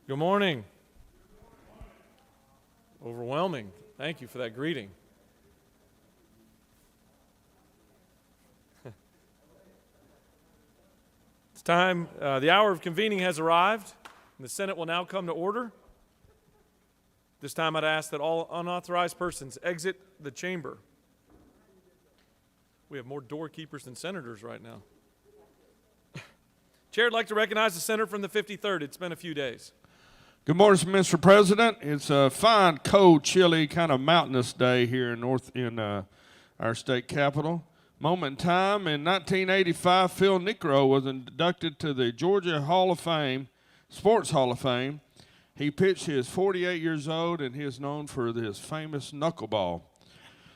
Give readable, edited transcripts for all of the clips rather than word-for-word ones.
Good morning. Overwhelming. Thank you for that greeting. It's time. The hour of convening has arrived, and the Senate will now come to order. This time I'd ask that all unauthorized persons exit the chamber. We have more doorkeepers than senators right now. Chair, I'd like to recognize the senator from the 53rd. It's been a few days. Good morning, Mr. President. It's a fine, cold, chilly, kind of mountainous day here in our state capitol. Moment in time, in 1985, Phil Necro was inducted to the Georgia Hall of Fame, Sports Hall of Fame. He pitched his 48 years old, and he is known for his famous knuckleball.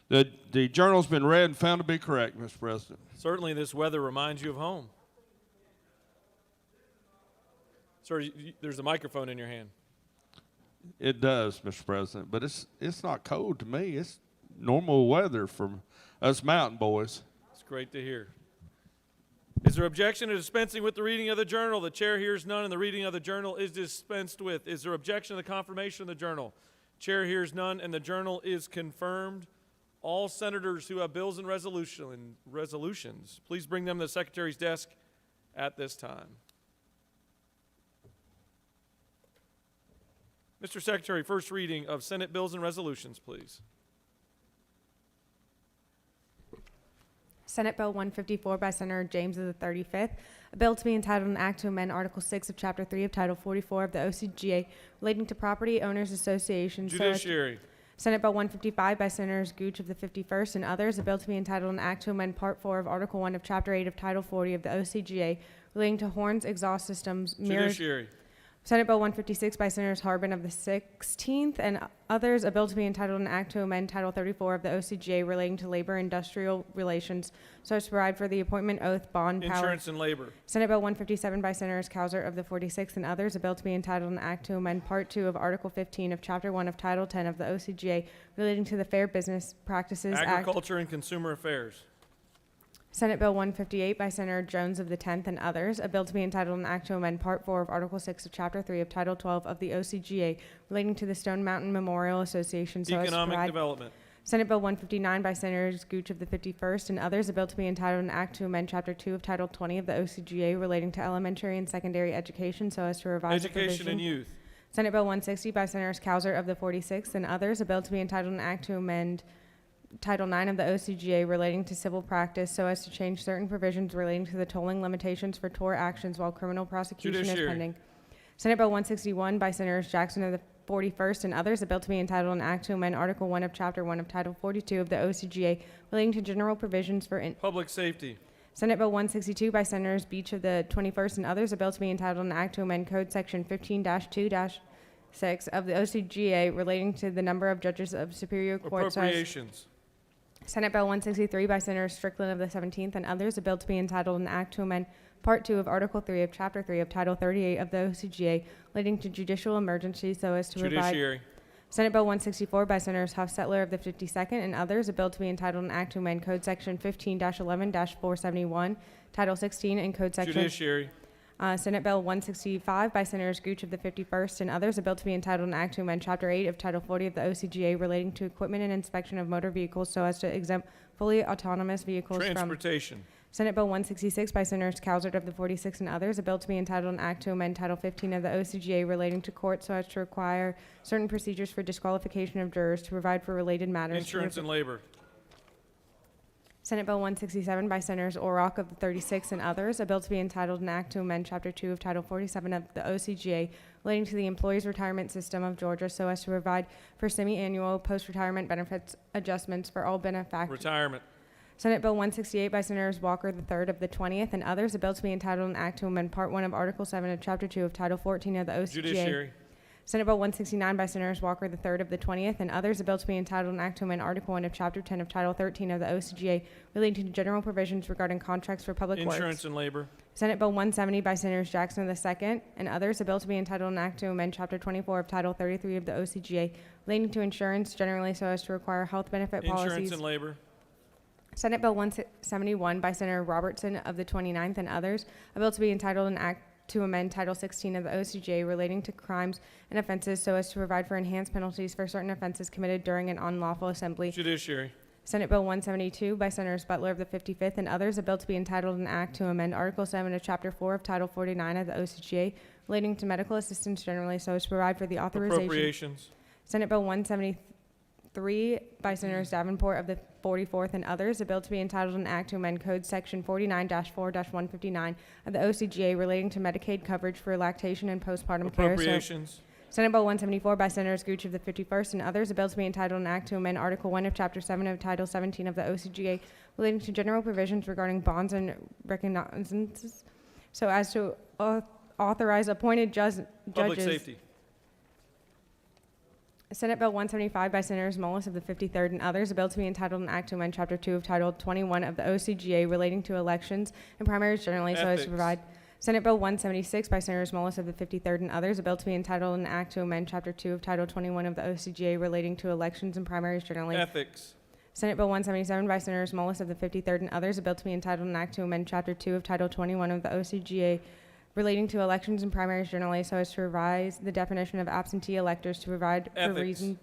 The journal's been read and found to be correct, Mr. President. Certainly this weather reminds you of home. Sir, there's a microphone in your hand. It does, Mr. President, but it's not cold to me. It's normal weather for us mountain boys. It's great to hear. Is there objection to dispensing with the reading of the journal? The chair hears none, and the reading of the journal is dispensed with. Is there objection to the confirmation of the journal? Chair hears none, and the journal is confirmed. All senators who have bills and resolutions, please bring them to the secretary's desk at this time. Mr. Secretary, first reading of Senate bills and resolutions, please. Senate Bill 154 by Senator James of the 35th, a bill to be entitled an act to amend Article 6 of Chapter 3 of Title 44 of the OCGA relating to property owners associations. Judiciary. Senate Bill 155 by Senators Gooch of the 51st and others, a bill to be entitled an act to amend Part 4 of Article 1 of Chapter 8 of Title 40 of the OCGA relating to horns, exhaust systems, mirrors. Judiciary. Senate Bill 156 by Senators Harbin of the 16th and others, a bill to be entitled an act to amend Title 34 of the OCGA relating to labor-industrial relations so as to provide for the appointment, oath, bond, power. Insurance and labor. Senate Bill 157 by Senators Cowser of the 46th and others, a bill to be entitled an act to amend Part 2 of Article 15 of Chapter 1 of Title 10 of the OCGA relating to the Fair Business Practices Act. Agriculture and Consumer Affairs. Senate Bill 158 by Senator Jones of the 10th and others, a bill to be entitled an act to amend Part 4 of Article 6 of Chapter 3 of Title 12 of the OCGA relating to the Stone Mountain Memorial Association. Economic Development. Senate Bill 159 by Senators Gooch of the 51st and others, a bill to be entitled an act to amend Chapter 2 of Title 20 of the OCGA relating to elementary and secondary education so as to revise Education and Youth. Senate Bill 160 by Senators Cowser of the 46th and others, a bill to be entitled an act to amend Title 9 of the OCGA relating to civil practice so as to change certain provisions relating to the tolling limitations for tort actions while criminal prosecution is pending. Senate Bill 161 by Senators Jackson of the 41st and others, a bill to be entitled an act to amend Article 1 of Chapter 1 of Title 42 of the OCGA relating to general provisions for Public Safety. Senate Bill 162 by Senators Beach of the 21st and others, a bill to be entitled an act to amend Code Section 15-2-6 of the OCGA relating to the number of judges of Superior Court. Appropriations. Senate Bill 163 by Senator Strickland of the 17th and others, a bill to be entitled an act to amend Part 2 of Article 3 of Chapter 3 of Title 38 of the OCGA relating to judicial emergencies so as to Judiciary. provide. Senate Bill 164 by Senators Huff-Settler of the 52nd and others, a bill to be entitled an act to amend Code Section 15-11-471, Title 16, and Code Section. Judiciary. Senate Bill 165 by Senators Gooch of the 51st and others, a bill to be entitled an act to amend Chapter 8 of Title 40 of the OCGA relating to equipment and inspection of motor vehicles so as to exempt fully autonomous vehicles from. Transportation. Senate Bill 166 by Senators Cowser of the 46th and others, a bill to be entitled an act to amend Title 15 of the OCGA relating to courts so as to require certain procedures for disqualification of jurors to provide for related matters. Insurance and labor. Senate Bill 167 by Senators Orrock of the 36th and others, a bill to be entitled an act to amend Chapter 2 of Title 47 of the OCGA relating to the Employees Retirement System of Georgia so as to provide for semi-annual post-retirement benefits adjustments for all benefactors. Retirement. Senate Bill 168 by Senators Walker III of the 20th and others, a bill to be entitled an act to amend Part 1 of Article 7 of Chapter 2 of Title 14 of the OCGA. Judiciary. Senate Bill 169 by Senators Walker III of the 20th and others, a bill to be entitled an act to amend Article 1 of Chapter 10 of Title 13 of the OCGA relating to general provisions regarding contracts for public works. Insurance and labor. Senate Bill 170 by Senators Jackson II and others, a bill to be entitled an act to amend Chapter 24 of Title 33 of the OCGA relating to insurance generally so as to require health benefit policies. Insurance and labor. Senate Bill 171 by Senator Robertson of the 29th and others, a bill to be entitled an act to amend Title 16 of the OCGA relating to crimes and offenses so as to provide for enhanced penalties for certain offenses committed during an unlawful assembly. Judiciary. Senate Bill 172 by Senators Butler of the 55th and others, a bill to be entitled an act to amend Article 7 of Chapter 4 of Title 49 of the OCGA relating to medical assistance generally so as to provide for the authorization. Appropriations. Senate Bill 173 by Senators Davenport of the 44th and others, a bill to be entitled an act to amend Code Section 49-4-159 of the OCGA relating to Medicaid coverage for lactation and postpartum care. Appropriations. Senate Bill 174 by Senators Gooch of the 51st and others, a bill to be entitled an act to amend Article 1 of Chapter 7 of Title 17 of the OCGA relating to general provisions regarding bonds and recognizances so as to authorize appointed judges. Public safety. Senate Bill 175 by Senators Mullis of the 53rd and others, a bill to be entitled an act to amend Chapter 2 of Title 21 of the OCGA relating to elections and primaries generally so as to Ethics. provide. Senate Bill 176 by Senators Mullis of the 53rd and others, a bill to be entitled an act to amend Chapter 2 of Title 21 of the OCGA relating to elections and primaries generally. Ethics. Senate Bill 177 by Senators Mullis of the 53rd and others, a bill to be entitled an act to amend Chapter 2 of Title 21 of the OCGA relating to elections and primaries generally so as to revise the definition of absentee electors to provide for Ethics. reason.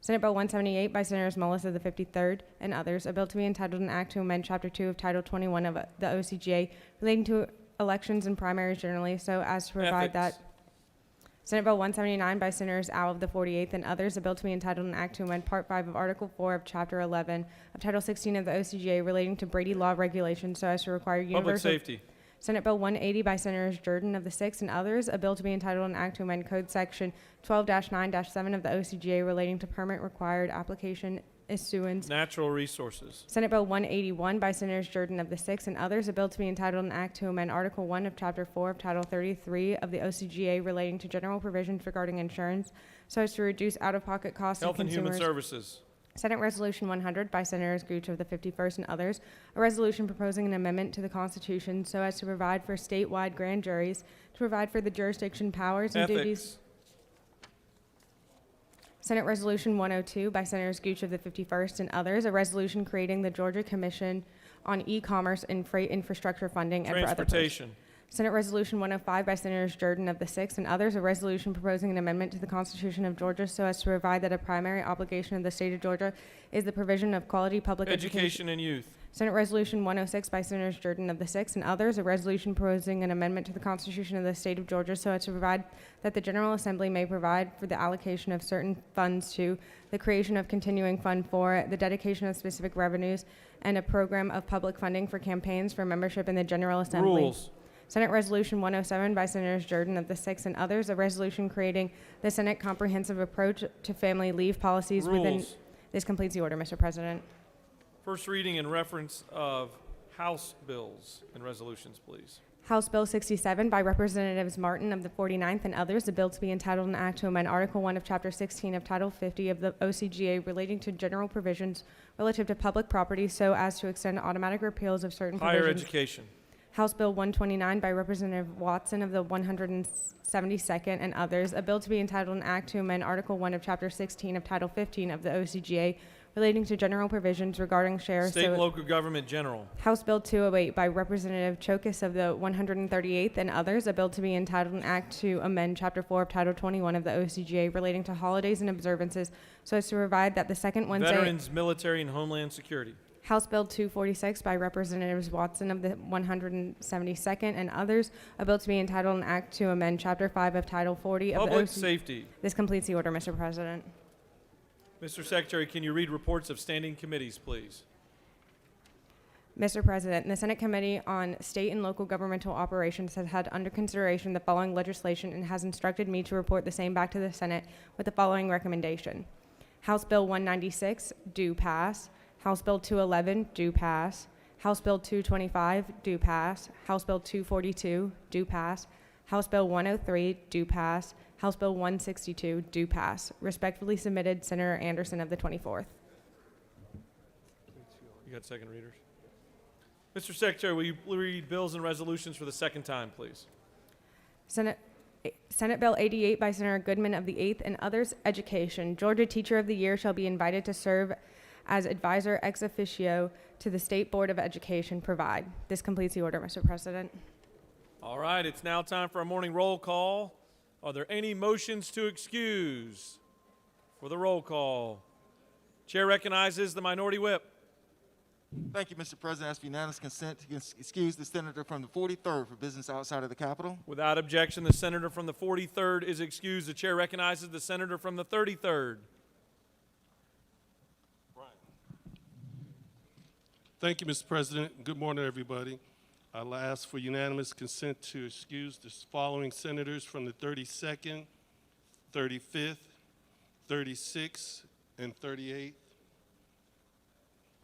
Senate Bill 178 by Senators Mullis of the 53rd and others, a bill to be entitled an act to amend Chapter 2 of Title 21 of the OCGA relating to elections and primaries generally so as to provide Ethics. that. Senate Bill 179 by Senators Al of the 48th and others, a bill to be entitled an act to amend Part 5 of Article 4 of Chapter 11 of Title 16 of the OCGA relating to Brady law regulations so as to require Public universal. safety. Senate Bill 180 by Senators Jordan of the 6th and others, a bill to be entitled an act to amend Code Section 12-9-7 of the OCGA relating to permit required application issuance. Natural resources. Senate Bill 181 by Senators Jordan of the 6th and others, a bill to be entitled an act to amend Article 1 of Chapter 4 of Title 33 of the OCGA relating to general provisions regarding insurance so as to reduce out-of-pocket costs of Health and Human consumers. Services. Senate Resolution 100 by Senators Gooch of the 51st and others, a resolution proposing an amendment to the Constitution so as to provide for statewide grand juries, to provide for the jurisdiction, powers, and duties. Ethics. Senate Resolution 102 by Senators Gooch of the 51st and others, a resolution creating the Georgia Commission on E-commerce and Freight Infrastructure Funding and for other purposes. Transportation. Senate Resolution 105 by Senators Jordan of the 6th and others, a resolution proposing an amendment to the Constitution of Georgia so as to provide that a primary obligation of the state of Georgia is the provision of quality public education. Education and youth. Senate Resolution 106 by Senators Jordan of the 6th and others, a resolution proposing an amendment to the Constitution of the state of Georgia so as to provide that the General Assembly may provide for the allocation of certain funds to the creation of continuing fund for the dedication of specific revenues and a program of public funding for campaigns for membership in the General Assembly. Rules. Senate Resolution 107 by Senators Jordan of the 6th and others, a resolution creating the Senate Comprehensive Approach to Family Leave Policies within. Rules. This completes the order, Mr. President. First reading and reference of House bills and resolutions, please. House Bill 67 by Representatives Martin of the 49th and others, a bill to be entitled an act to amend Article 1 of Chapter 16 of Title 50 of the OCGA relating to general provisions relative to public property so as to extend automatic repeals of certain Higher provisions. education. House Bill 129 by Representative Watson of the 172nd and others, a bill to be entitled an act to amend Article 1 of Chapter 16 of Title 15 of the OCGA relating to general provisions regarding sheriffs. State and local government general. House Bill 208 by Representative Chokas of the 138th and others, a bill to be entitled an act to amend Chapter 4 of Title 21 of the OCGA relating to holidays and observances so as to provide that the second Wednesday. Veterans, military, and homeland security. House Bill 246 by Representatives Watson of the 172nd and others, a bill to be entitled an act to amend Chapter 5 of Title 40 of the Public OCGA. safety. This completes the order, Mr. President. Mr. Secretary, can you read reports of standing committees, please? Mr. President, the Senate Committee on State and Local Governmental Operations has had under consideration the following legislation and has instructed me to report the same back to the Senate with the following recommendation. House Bill 196, do pass. House Bill 211, do pass. House Bill 225, do pass. House Bill 242, do pass. House Bill 103, do pass. House Bill 162, do pass. Respectfully submitted, Senator Anderson of the 24th. You got second readers? Mr. Secretary, will you read bills and resolutions for the second time, please? Senate Bill 88 by Senator Goodman of the 8th and others, education. Georgia Teacher of the Year shall be invited to serve as advisor ex officio to the State Board of Education provide. This completes the order, Mr. President. All right, it's now time for a morning roll call. Are there any motions to excuse for the roll call? Chair recognizes the minority whip. Thank you, Mr. President. I ask for unanimous consent to excuse the senator from the 43rd for business outside of the Capitol. Without objection, the senator from the 43rd is excused. The chair recognizes the senator from the 33rd. Thank you, Mr. President. Good morning, everybody. I'll ask for unanimous consent to excuse the following senators from the 32nd, 35th, 36th, and 38th.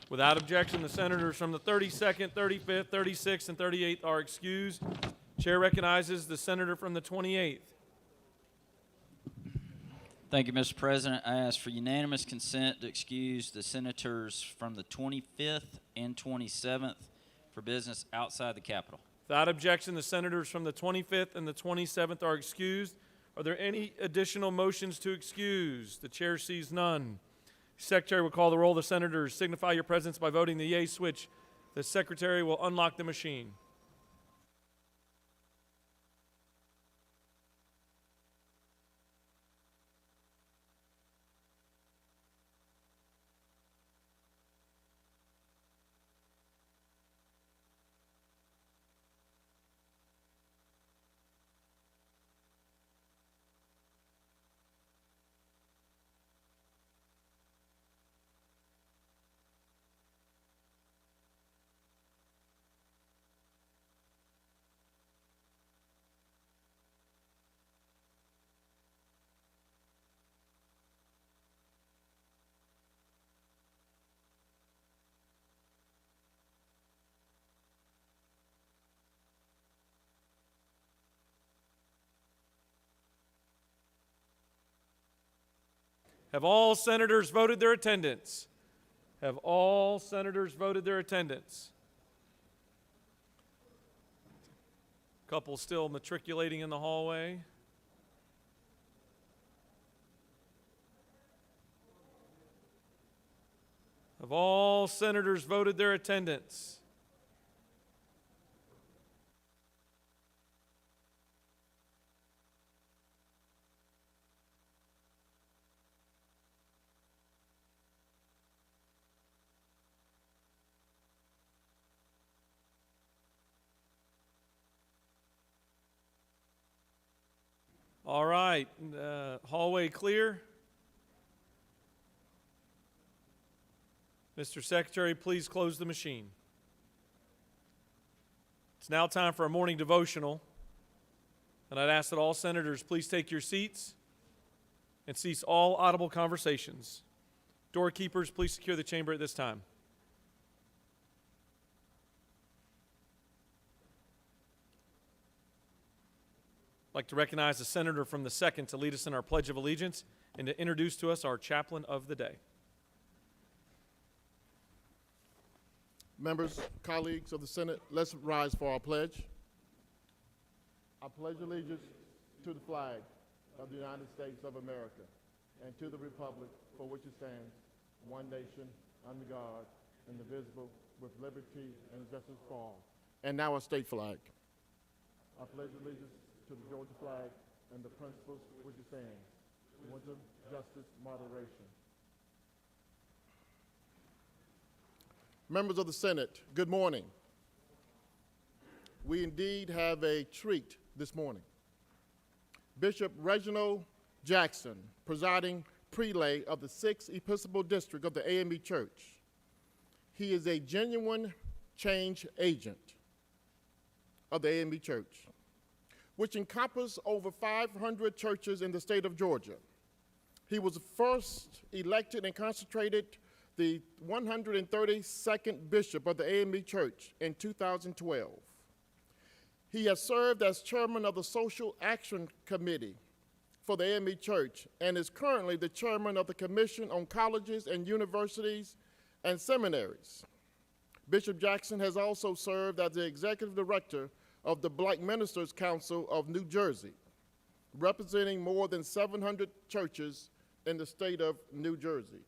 Without objection, the senators from the 32nd, 35th, 36th, and 38th are excused. Chair recognizes the senator from the 28th. Thank you, Mr. President. I ask for unanimous consent to excuse the senators from the 25th and 27th for business outside the Capitol. Without objection, the senators from the 25th and the 27th are excused. Are there any additional motions to excuse? The chair sees none. Secretary will call the roll. The senators signify your presence by voting the yea switch. The secretary will unlock the machine. Have all senators voted their attendance? Have all senators voted their attendance? Couple still matriculating in the hallway. Have all senators voted their attendance? All right, hallway clear. Mr. Secretary, please close the machine. It's now time for a morning devotional, and I'd ask that all senators please take your seats and cease all audible conversations. Doorkeepers, please secure the chamber at this time. I'd like to recognize the senator from the 2nd to lead us in our Pledge of Allegiance and to introduce to us our chaplain of the day. Members, colleagues of the Senate, let's rise for our pledge. I pledge allegiance to the flag of the United States of America and to the republic for which it stands, one nation, under God, indivisible, with liberty and justice for all. And now our state flag. I pledge allegiance to the Georgia flag and the principles which it stands, wisdom, justice, moderation. Members of the Senate, good morning. We indeed have a treat this morning. Bishop Reginald Jackson, presiding prelate of the 6th Episcopal District of the AME Church. He is a genuine change agent of the AME Church, which encompasses over 500 churches in the state of Georgia. He was first elected and consecrated the 132nd Bishop of the AME Church in 2012. He has served as chairman of the Social Action Committee for the AME Church and is currently the chairman of the Commission on Colleges and Universities and Seminaries. Bishop Jackson has also served as the executive director of the Black Ministers Council of New Jersey, representing more than 700 churches in the state of New Jersey.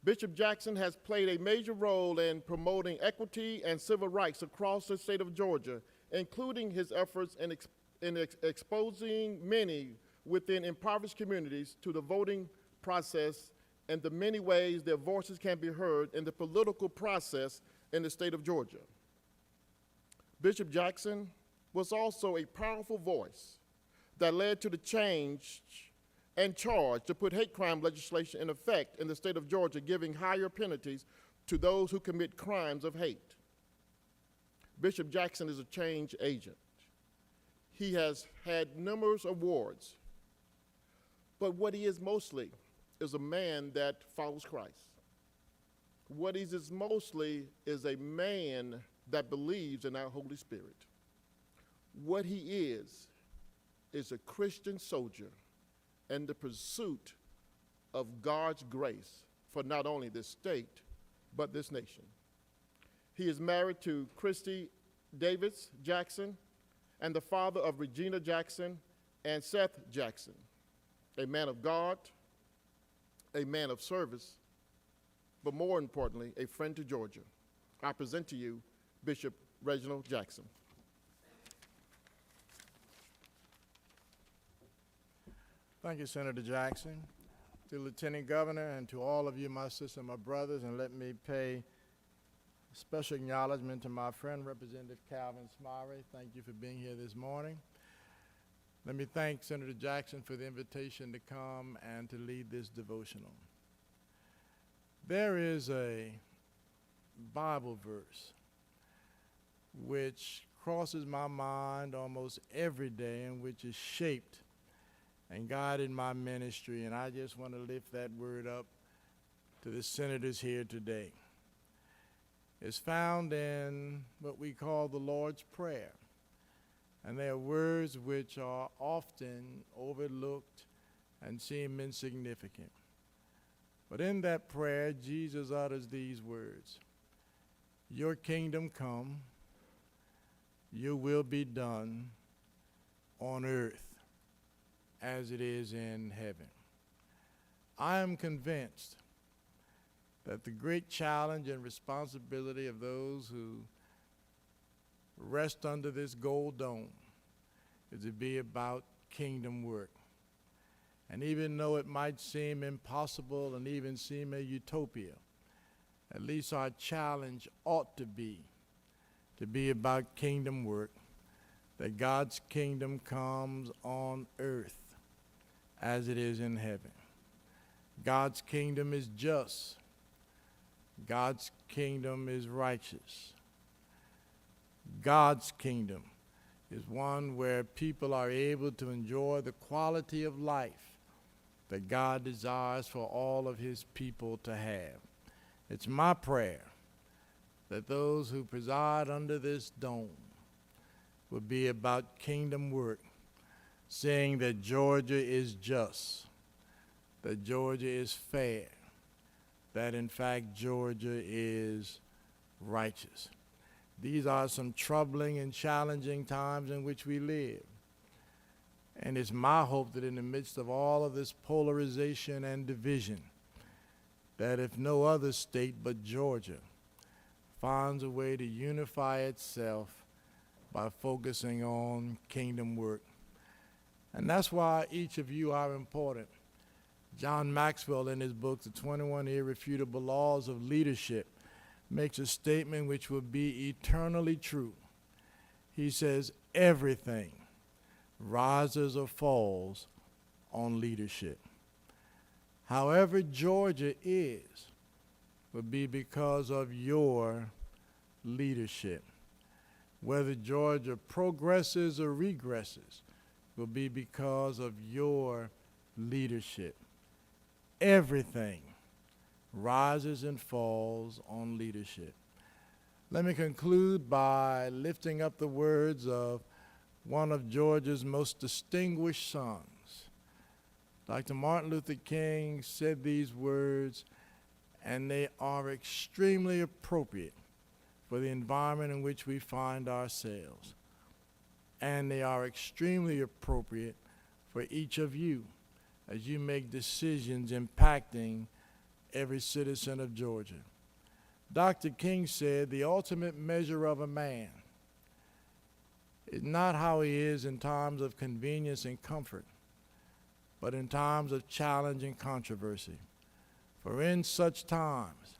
Bishop Jackson has played a major role in promoting equity and civil rights across the state of Georgia including his efforts in exposing many within impoverished communities to the voting process and the many ways their voices can be heard in the political process in the state of Georgia. Bishop Jackson was also a powerful voice that led to the change and charge to put hate crime legislation in effect in the state of Georgia, giving higher penalties to those who commit crimes of hate. Bishop Jackson is a change agent. He has had numerous awards, but what he is mostly is a man that follows Christ. What he is mostly is a man that believes in our Holy Spirit. What he is a Christian soldier in the pursuit of God's grace for not only this state, but this nation. He is married to Christy Davis Jackson and the father of Regina Jackson and Seth Jackson, a man of God, a man of service, but more importantly, a friend to Georgia. I present to you Bishop Reginald Jackson. Thank you, Senator Jackson. To the Lieutenant Governor and to all of you, my sisters and my brothers, and let me pay special acknowledgement to my friend, Representative Calvin Smiley. Thank you for being here this morning. Let me thank Senator Jackson for the invitation to come and to lead this devotional. There is a Bible verse which crosses my mind almost every day and which is shaped and guided my ministry, and I just want to lift that word up to the senators here today. It's found in what we call the Lord's Prayer, and they are words which are often overlooked and seem insignificant. But in that prayer, Jesus utters these words: "Your kingdom come, your will be done on earth as it is in heaven." I am convinced that the great challenge and responsibility of those who rest under this gold dome is to be about kingdom work. And even though it might seem impossible and even seem a utopia, at least our challenge ought to be about kingdom work, that God's kingdom comes on earth as it is in heaven. God's kingdom is just. God's kingdom is righteous. God's kingdom is one where people are able to enjoy the quality of life that God desires for all of his people to have. It's my prayer that those who preside under this dome will be about kingdom work, saying that Georgia is just, that Georgia is fair, that in fact Georgia is righteous. These are some troubling and challenging times in which we live. And it's my hope that in the midst of all of this polarization and division, that if no other state but Georgia finds a way to unify itself by focusing on kingdom work. And that's why each of you are important. John Maxwell, in his book, The 21 Irrefutable Laws of Leadership, makes a statement which will be eternally true. He says, everything rises or falls on leadership. However Georgia is, will be because of your leadership. Whether Georgia progresses or regresses will be because of your leadership. Everything rises and falls on leadership. Let me conclude by lifting up the words of one of Georgia's most distinguished sons. Dr. Martin Luther King said these words, and they are extremely appropriate for the environment in which we find ourselves. And they are extremely appropriate for each of you as you make decisions impacting every citizen of Georgia. Dr. King said, the ultimate measure of a man is not how he is in times of convenience and comfort, but in times of challenge and controversy. For in such times,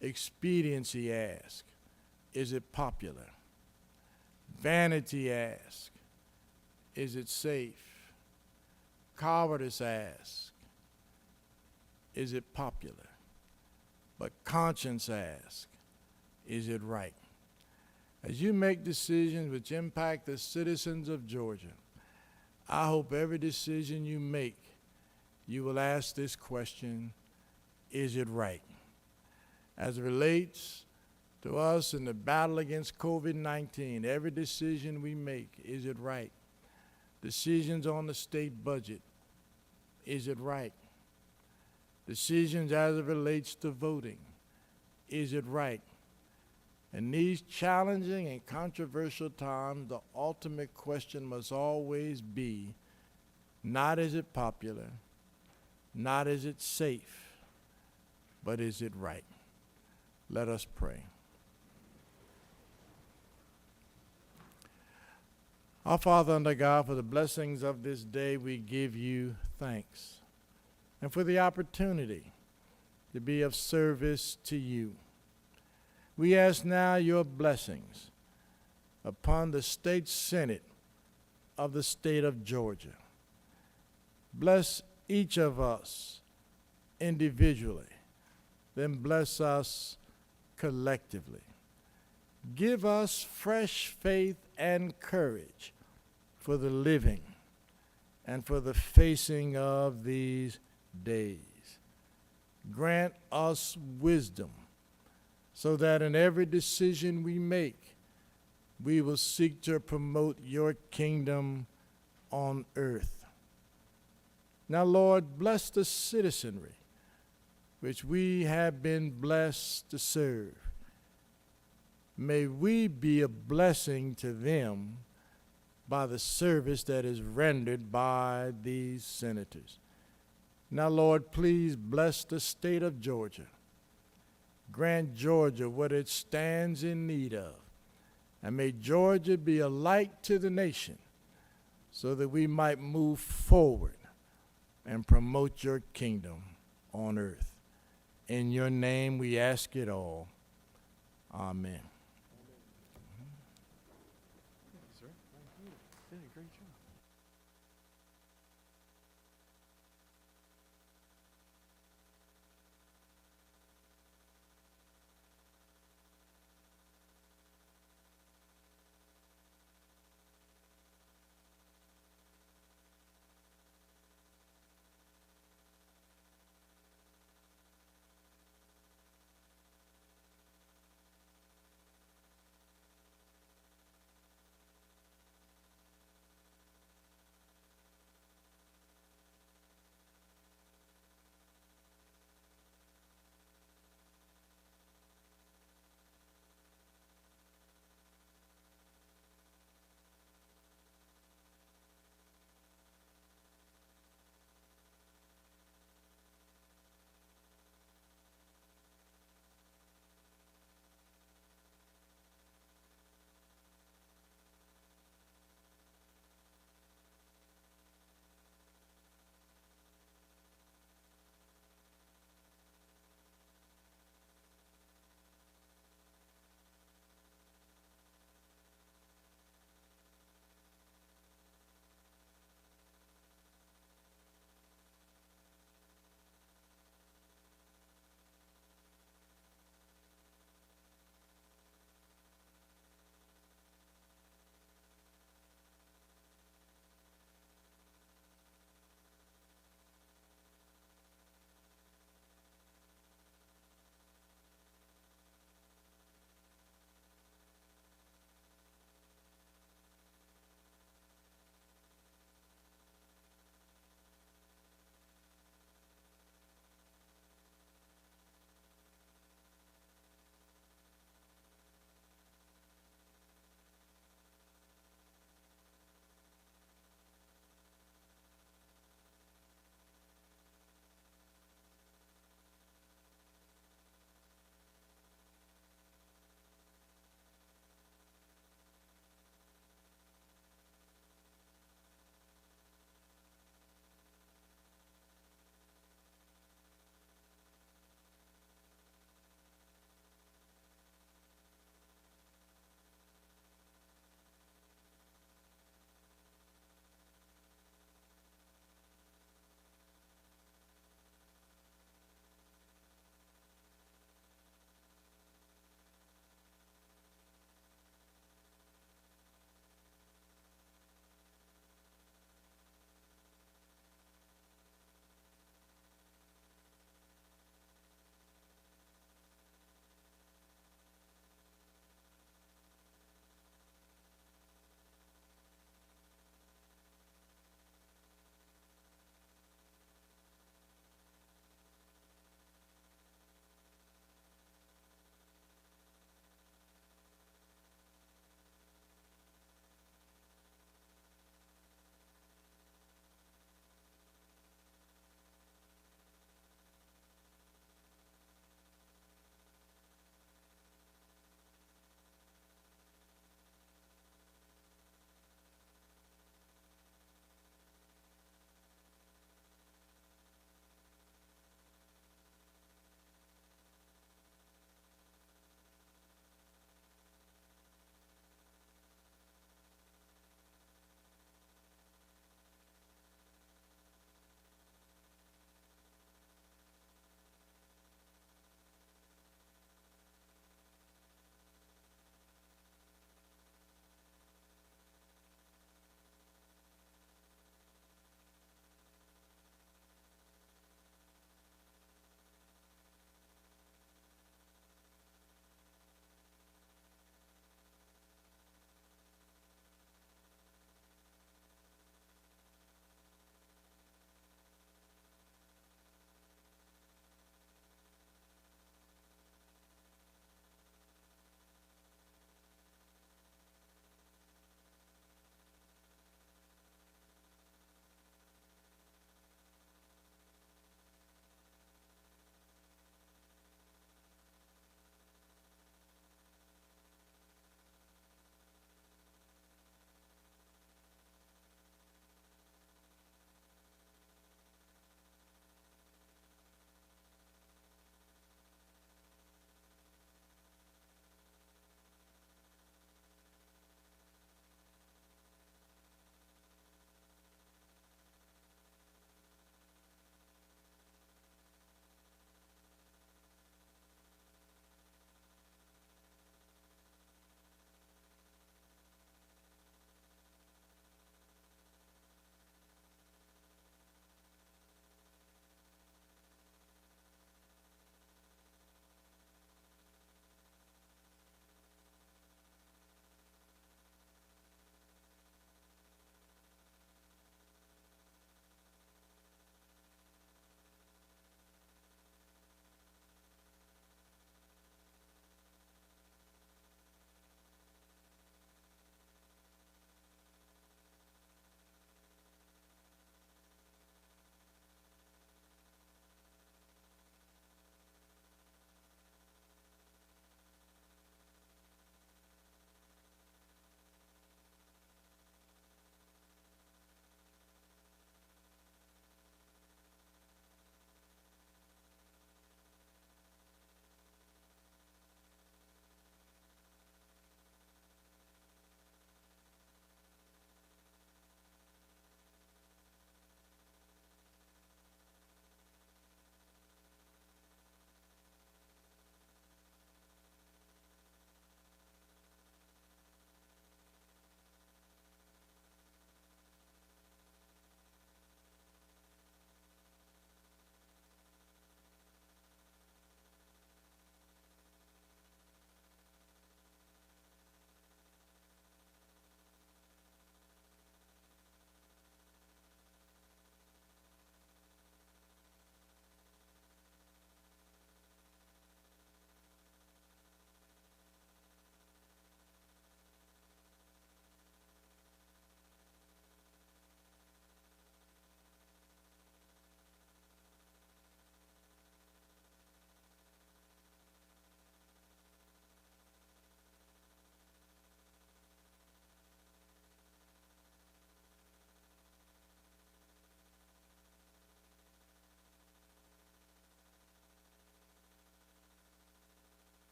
expediency asks, is it popular? Vanity asks, is it safe? Cowardice asks, is it popular? But conscience asks, is it right? As you make decisions which impact the citizens of Georgia, I hope every decision you make, you will ask this question, is it right? As it relates to us in the battle against COVID-19, every decision we make, is it right? Decisions on the state budget, is it right? Decisions as it relates to voting, is it right? In these challenging and controversial times, the ultimate question must always be, not is it popular, not is it safe, but is it right? Let us pray. Our Father and our God, for the blessings of this day, we give you thanks. And for the opportunity to be of service to you. We ask now your blessings upon the state senate of the state of Georgia. Bless each of us individually, then bless us collectively. Give us fresh faith and courage for the living and for the facing of these days. Grant us wisdom so that in every decision we make, we will seek to promote your kingdom on earth. Now, Lord, bless the citizenry which we have been blessed to serve. May we be a blessing to them by the service that is rendered by these senators. Now, Lord, please bless the state of Georgia. Grant Georgia what it stands in need of. And may Georgia be a light to the nation so that we might move forward and promote your kingdom on earth. In your name we ask it all. Amen.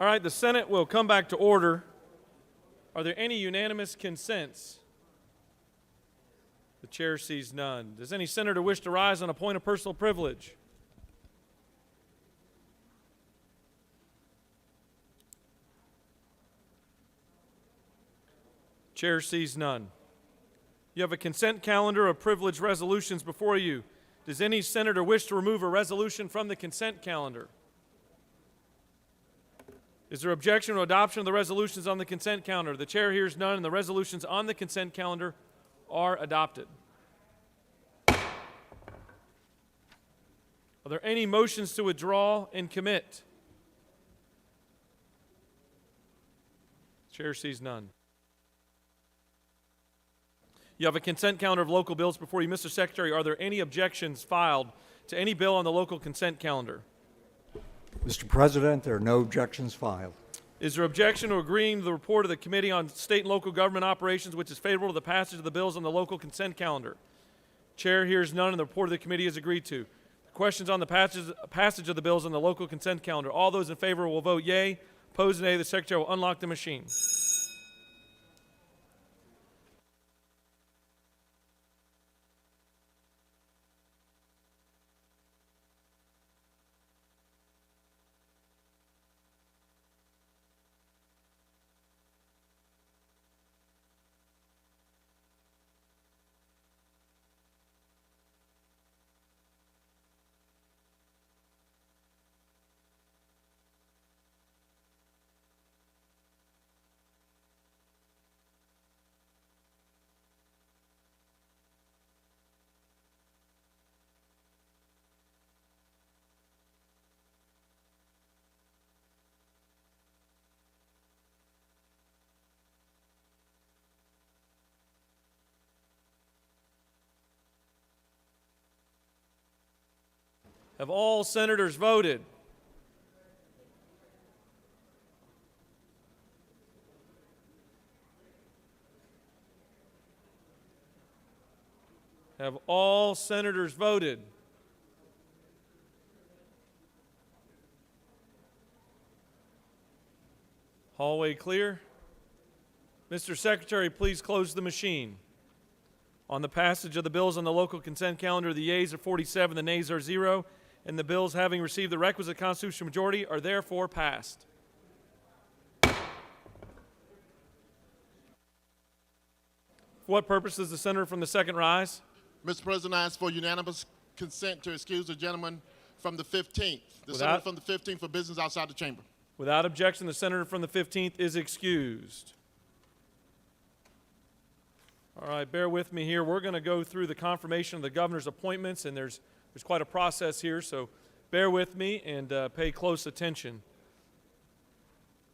All right, the Senate will come back to order. Are there any unanimous consents? The chair sees none. Does any senator wish to rise on a point of personal privilege? Chair sees none. You have a consent calendar of privilege resolutions before you. Does any senator wish to remove a resolution from the consent calendar? Is there objection to adoption of the resolutions on the consent calendar? The chair hears none, and the resolutions on the consent calendar are adopted. Are there any motions to withdraw and commit? Chair sees none. You have a consent calendar of local bills before you. Mr. Secretary, are there any objections filed to any bill on the local consent calendar? Mr. President, there are no objections filed. Is there objection to agreeing to the report of the Committee on State and Local Government Operations, which is favorable to the passage of the bills on the local consent calendar? Chair hears none, and the report of the committee is agreed to. Questions on the passage of the bills on the local consent calendar. All those in favor will vote yea. Opposed, nay. The Secretary will unlock the machine. Have all senators voted? Have all senators voted? Hallway clear. Mr. Secretary, please close the machine. On the passage of the bills on the local consent calendar, the yeas are 47, the nays are 0, and the bills, having received the requisite constitutional majority, are therefore passed. For what purpose does the senator from the second rise? Mr. President, I ask for unanimous consent to excuse the gentleman from the 15th. The Without- senator from the 15th for business outside the chamber. Without objection, the senator from the 15th is excused. All right, bear with me here. We're going to go through the confirmation of the governor's appointments, and there's quite a process here, so bear with me and pay close attention.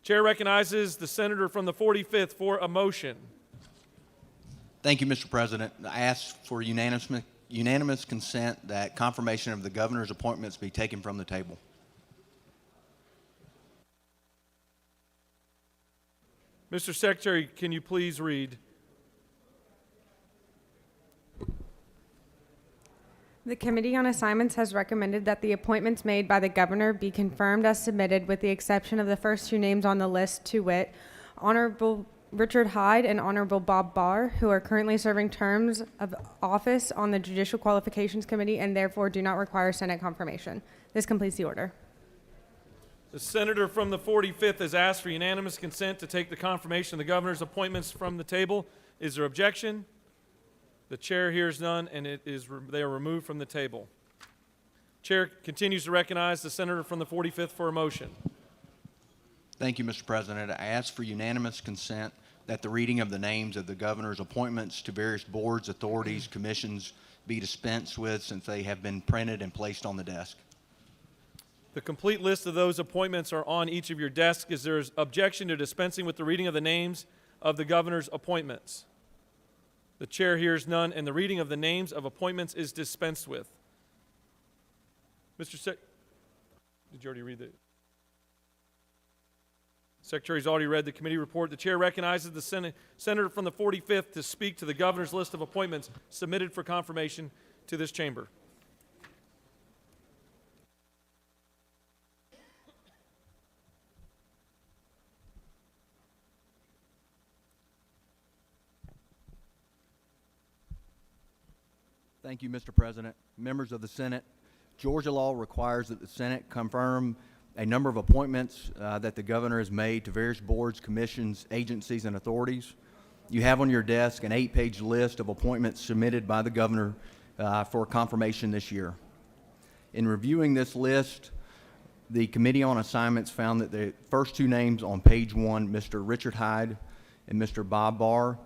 Chair recognizes the senator from the 45th for a motion. Thank you, Mr. President. I ask for unanimous consent that confirmation of the governor's appointments be taken from the table. Mr. Secretary, can you please read? The Committee on Assignments has recommended that the appointments made by the governor be confirmed as submitted, with the exception of the first two names on the list, to wit, Honorable Richard Hyde and Honorable Bob Barr, who are currently serving terms of office on the Judicial Qualifications Committee and therefore do not require Senate confirmation. This completes the order. The senator from the 45th has asked for unanimous consent to take the confirmation of the governor's appointments from the table. Is there objection? The chair hears none, and they are removed from the table. Chair continues to recognize the senator from the 45th for a motion. Thank you, Mr. President. I ask for unanimous consent that the reading of the names of the governor's appointments to various boards, authorities, commissions be dispensed with, since they have been printed and placed on the desk. The complete list of those appointments are on each of your desks. Is there objection to dispensing with the reading of the names of the governor's appointments? The chair hears none, and the reading of the names of appointments is dispensed with. Mr. Did you already read the? Secretary's already read the committee report. The chair recognizes the senator from the 45th to speak to the governor's list of appointments submitted for confirmation to this chamber. Thank you, Mr. President. Members of the Senate, Georgia law requires that the Senate confirm a number of appointments that the governor has made to various boards, commissions, agencies, and authorities. You have on your desk an 8-page list of appointments submitted by the governor for confirmation this year. In reviewing this list, the Committee on Assignments found that the first two names on page 1, Mr. Richard Hyde and Mr. Bob Barr,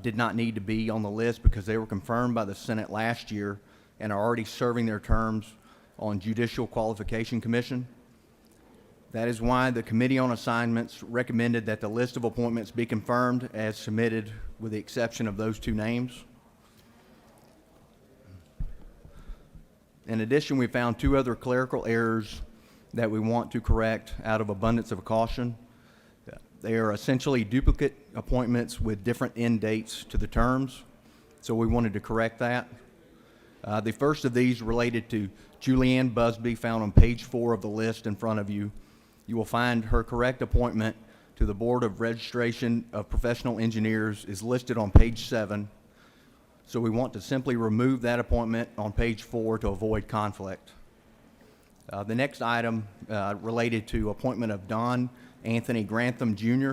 did not need to be on the list because they were confirmed by the Senate last year and are already serving their terms on Judicial Qualification Commission. That is why the Committee on Assignments recommended that the list of appointments be confirmed as submitted with the exception of those two names. In addition, we found two other clerical errors that we want to correct out of abundance of caution. They are essentially duplicate appointments with different end dates to the terms, so we wanted to correct that. The first of these related to Julianne Busby, found on page 4 of the list in front of you. You will find her correct appointment to the Board of Registration of Professional Engineers is listed on page 7, so we want to simply remove that appointment on page 4 to avoid conflict. The next item related to appointment of Don Anthony Grantham Jr.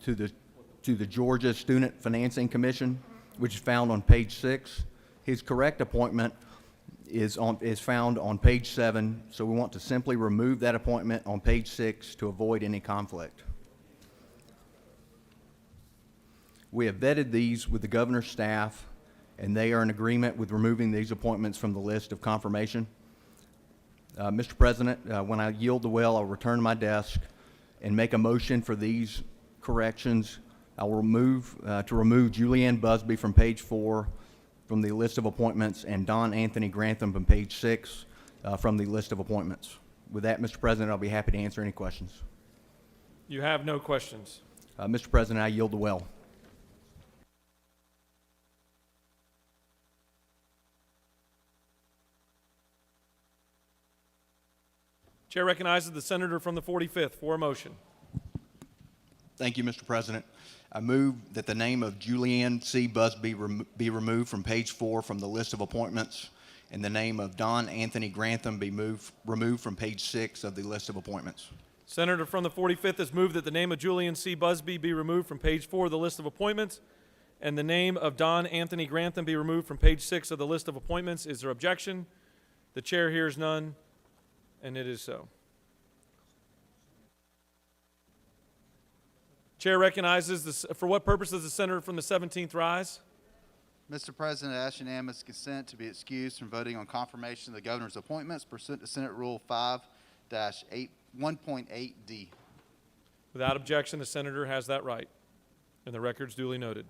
to the Georgia Student Financing Commission, which is found on page 6. His correct appointment is found on page 7, so we want to simply remove that appointment on page 6 to avoid any conflict. We have vetted these with the governor's staff, and they are in agreement with removing these appointments from the list of confirmation. Mr. President, when I yield the well, I'll return to my desk and make a motion for these corrections. I will remove Julianne Busby from page 4 from the list of appointments and Don Anthony Grantham from page 6 from the list of appointments. With that, Mr. President, I'll be happy to answer any questions. You have no questions. Mr. President, I yield the well. Chair recognizes the senator from the 45th for a motion. Thank you, Mr. President. I move that the name of Julianne C. Busby be removed from page 4 from the list of appointments, and the name of Don Anthony Grantham be removed from page 6 of the list of appointments. Senator from the 45th has moved that the name of Julian C. Busby be removed from page 4 of the list of appointments, and the name of Don Anthony Grantham be removed from page 6 of the list of appointments. Is there objection? The chair hears none, and it is so. Chair recognizes this. For what purpose does the senator from the 17th rise? Mr. President, I ask unanimous consent to be excused from voting on confirmation of the governor's appointments pursuant to Senate Rule 5-1.8D. Without objection, the senator has that right, and the record's duly noted.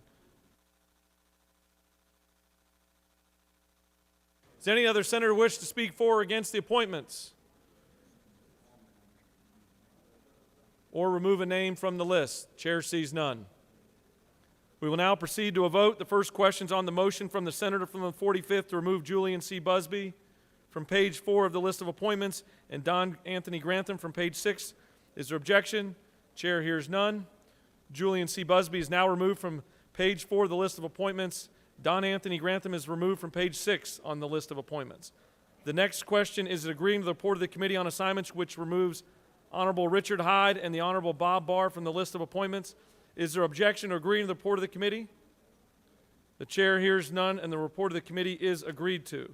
Does any other senator wish to speak for or against the appointments? Or remove a name from the list? Chair sees none. We will now proceed to a vote. The first question's on the motion from the senator from the 45th to remove Julian C. Busby from page 4 of the list of appointments and Don Anthony Grantham from page 6. Is there objection? Chair hears none. Julian C. Busby is now removed from page 4 of the list of appointments. Don Anthony Grantham is removed from page 6 on the list of appointments. The next question is agreeing to the report of the Committee on Assignments, which removes Honorable Richard Hyde and the Honorable Bob Barr from the list of appointments. Is there objection to agreeing to the report of the committee? The chair hears none, and the report of the committee is agreed to.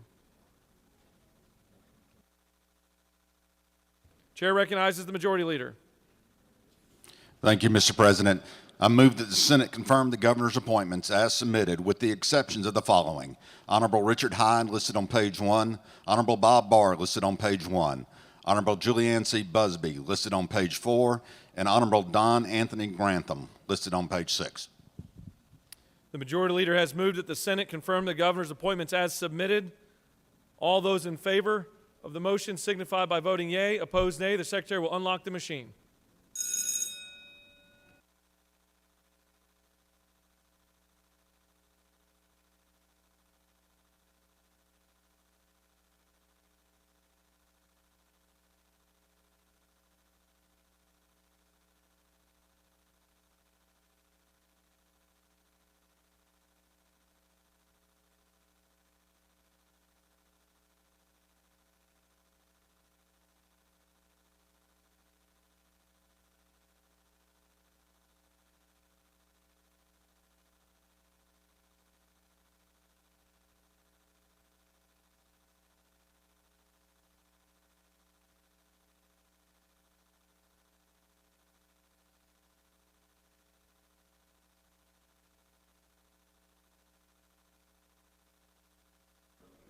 Chair recognizes the majority leader. Thank you, Mr. President. I move that the Senate confirm the governor's appointments as submitted with the exceptions of the following. Honorable Richard Hyde listed on page 1, Honorable Bob Barr listed on page 1, Honorable Julianne C. Busby listed on page 4, and Honorable Don Anthony Grantham listed on page 6. The majority leader has moved that the Senate confirm the governor's appointments as submitted. All those in favor of the motion signify by voting yea. Opposed, nay. The secretary will unlock the machine.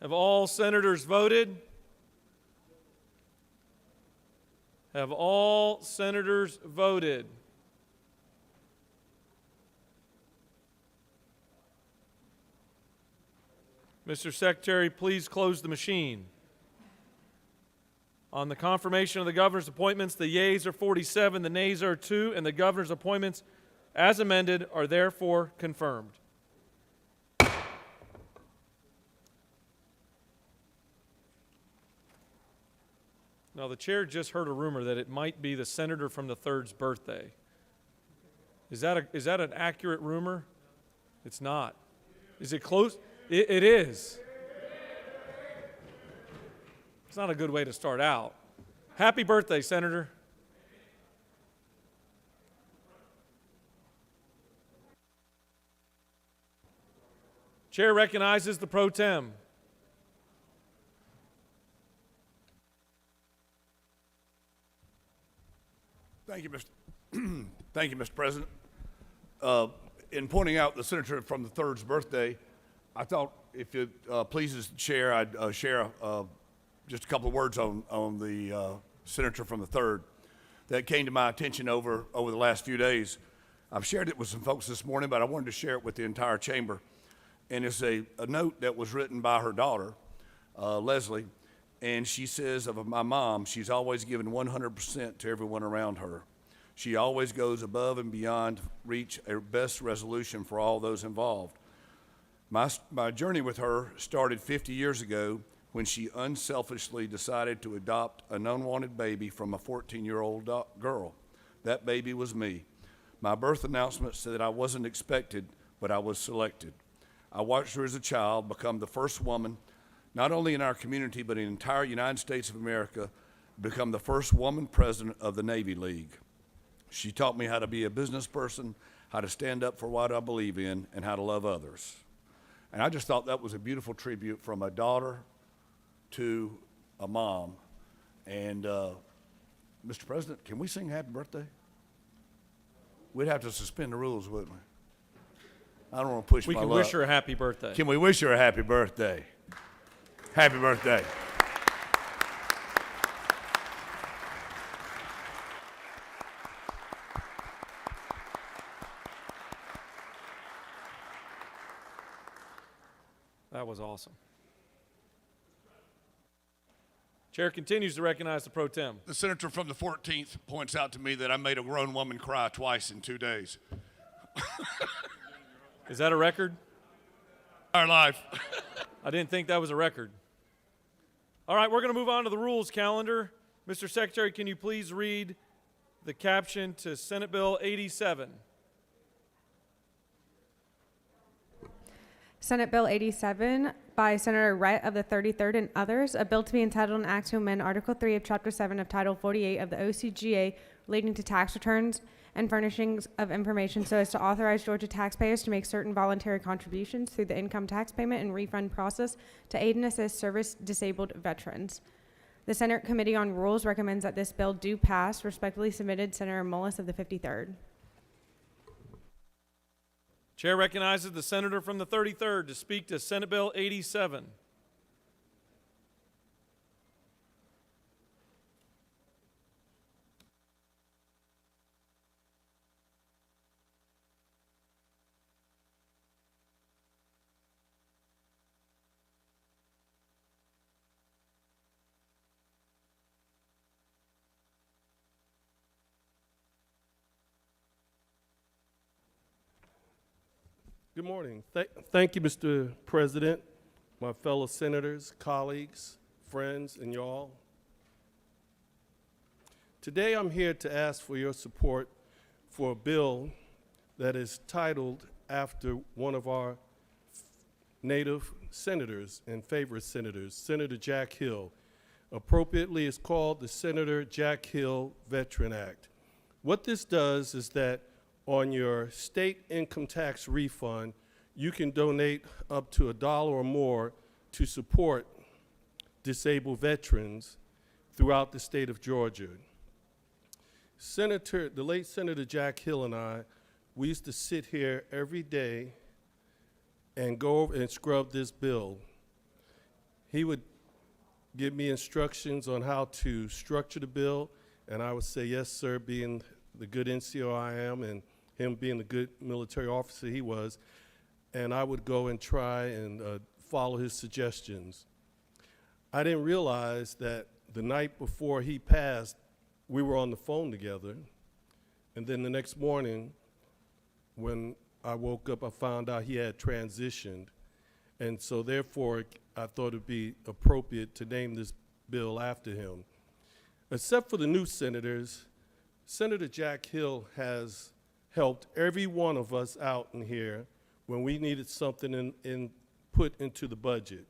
Have all senators voted? Have all senators voted? Mr. Secretary, please close the machine. On the confirmation of the governor's appointments, the yeas are 47, the nays are 2, and the governor's appointments, as amended, are therefore confirmed. Now, the chair just heard a rumor that it might be the senator from the 3rd's birthday. Is that an accurate rumor? It's not. Is it close? It is. It's not a good way to start out. Happy birthday, Senator. Chair recognizes the pro tem. Thank you, Mr. President. In pointing out the senator from the 3rd's birthday, I thought if it pleases the chair, I'd share just a couple of words on the senator from the 3rd that came to my attention over the last few days. I've shared it with some folks this morning, but I wanted to share it with the entire chamber. And it's a note that was written by her daughter, Leslie, and she says of my mom, she's always given 100% to everyone around her. She always goes above and beyond to reach a best resolution for all those involved. My journey with her started 50 years ago when she unselfishly decided to adopt an unwanted baby from a 14-year-old girl. That baby was me. My birth announcement said that I wasn't expected, but I was selected. I watched her as a child become the first woman, not only in our community, but in the entire United States of America, become the first woman president of the Navy League. She taught me how to be a business person, how to stand up for what I believe in, and how to love others. And I just thought that was a beautiful tribute from a daughter to a mom. And Mr. President, can we sing happy birthday? We'd have to suspend the rules, wouldn't we? I don't want to push my luck. We can wish her a happy birthday. Can we wish her a happy birthday? Happy birthday. That was awesome. Chair continues to recognize the pro tem. The senator from the 14th points out to me that I made a grown woman cry twice in 2 days. Is that a record? Our life. I didn't think that was a record. All right, we're going to move on to the rules calendar. Mr. Secretary, can you please read the caption to Senate Bill 87? Senate Bill 87 by Senator Rhett of the 33rd and others, a bill to be entitled an act to amend Article 3 of Chapter 7 of Title 48 of the OCGA relating to tax returns and furnishings of information so as to authorize Georgia taxpayers to make certain voluntary contributions through the income tax payment and refund process to aid and assist service-disabled veterans. The Senate Committee on Rules recommends that this bill do pass. Respectfully submitted, Senator Mullis of the 53rd. Chair recognizes the senator from the 33rd to speak to Senate Bill 87. Good morning. Thank you, Mr. President, my fellow senators, colleagues, friends, and y'all. Today I'm here to ask for your support for a bill that is titled after one of our native senators and favorite senators, Senator Jack Hill. Appropriately, it's called the Senator Jack Hill Veteran Act. What this does is that on your state income tax refund, you can donate up to $1 or more to support disabled veterans throughout the state of Georgia. The late Senator Jack Hill and I, we used to sit here every day and go over and scrub this bill. he would give me instructions on how to structure the bill, and I would say, yes, sir, being the good NCO I am, and him being the good military officer he was, and I would go and try and follow his suggestions. I didn't realize that the night before he passed, we were on the phone together, and then the next morning, when I woke up, I found out he had transitioned, and so therefore, I thought it'd be appropriate to name this bill after him. Except for the new senators, Senator Jack Hill has helped every one of us out in here when we needed something put into the budget.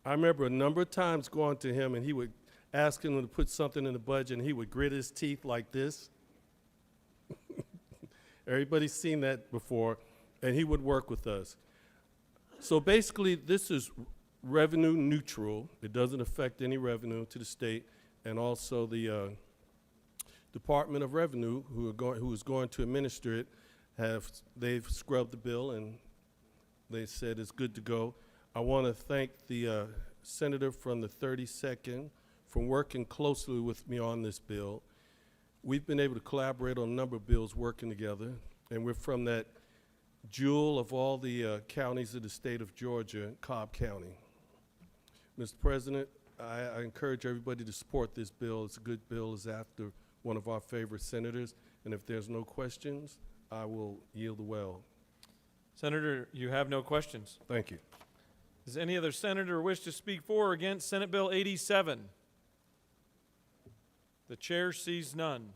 I remember a number of times going to him and he would ask him to put something in the budget and he would grit his teeth like this. Everybody's seen that before, and he would work with us. So basically, this is revenue neutral. It doesn't affect any revenue to the state, and also the Department of Revenue, who is going to administer it, they've scrubbed the bill and they said it's good to go. I want to thank the senator from the 32nd for working closely with me on this bill. We've been able to collaborate on a number of bills working together, and we're from that jewel of all the counties of the state of Georgia, Cobb County. Mr. President, I encourage everybody to support this bill. It's a good bill. It's after one of our favorite senators, and if there's no questions, I will yield the well. Senator, you have no questions. Thank you. Does any other senator wish to speak for or against Senate Bill 87? The chair sees none.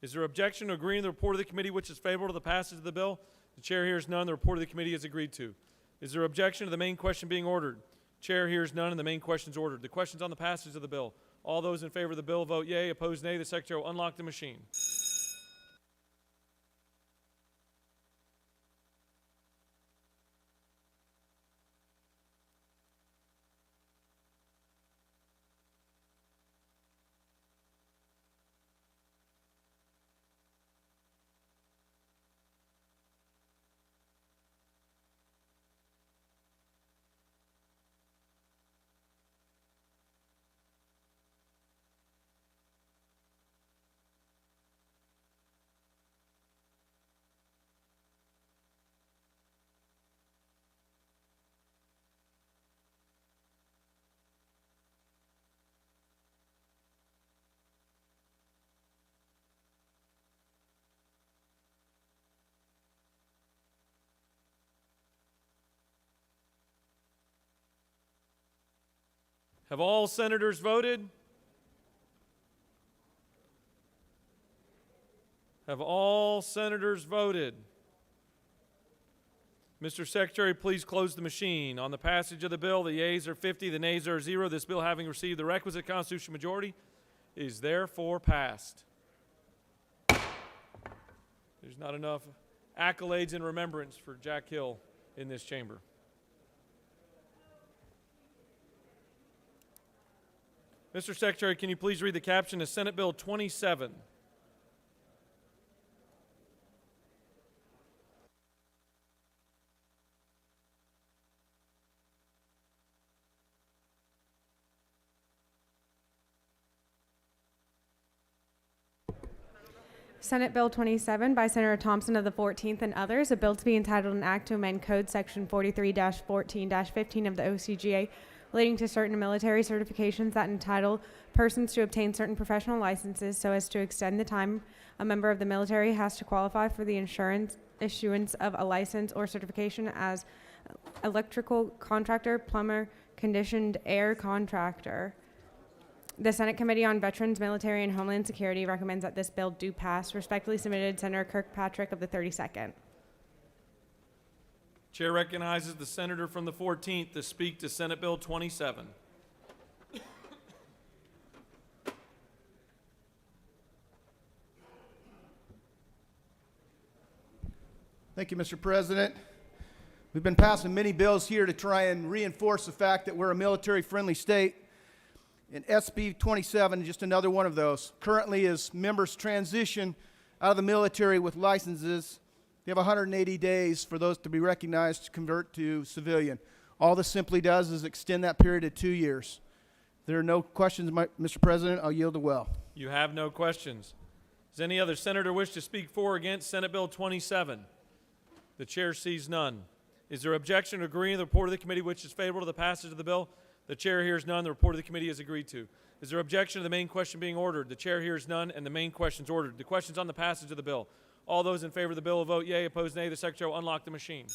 Is there objection to agreeing to the report of the committee which is favorable to the passage of the bill? The chair hears none. The report of the committee is agreed to. Is there objection to the main question being ordered? Chair hears none, and the main question is ordered. The questions on the passage of the bill. All those in favor of the bill vote yea. Opposed, nay. The secretary will unlock the machine. Have all senators voted? Have all senators voted? Mr. Secretary, please close the machine. On the passage of the bill, the yeas are 50, the nays are 0. This bill, having received the requisite constitutional majority, is therefore passed. There's not enough accolades and remembrance for Jack Hill in this chamber. Mr. Secretary, can you please read the caption of Senate Bill 27? Senate Bill 27 by Senator Thompson of the 14th and others, a bill to be entitled an act to amend Code Section 43-14-15 of the OCGA relating to certain military certifications that entitle persons to obtain certain professional licenses so as to extend the time a member of the military has to qualify for the issuance of a license or certification as electrical contractor, plumber, conditioned air contractor. The Senate Committee on Veterans, Military, and Homeland Security recommends that this bill do pass. Respectfully submitted, Senator Kirkpatrick of the 32nd. Chair recognizes the senator from the 14th to speak to Senate Bill 27. Thank you, Mr. President. We've been passing many bills here to try and reinforce the fact that we're a military-friendly state. And SB 27 is just another one of those. Currently, as members transition out of the military with licenses, they have 180 days for those to be recognized to convert to civilian. All this simply does is extend that period to 2 years. If there are no questions, Mr. President, I'll yield the well. You have no questions. Does any other senator wish to speak for or against Senate Bill 27? The chair sees none. Is there objection to agreeing to the report of the committee which is favorable to the passage of the bill? The chair hears none. The report of the committee is agreed to. Is there objection to the main question being ordered? The chair hears none, and the main question is ordered. The questions on the passage of the bill. All those in favor of the bill will vote yea. Opposed, nay. The secretary will unlock the machine.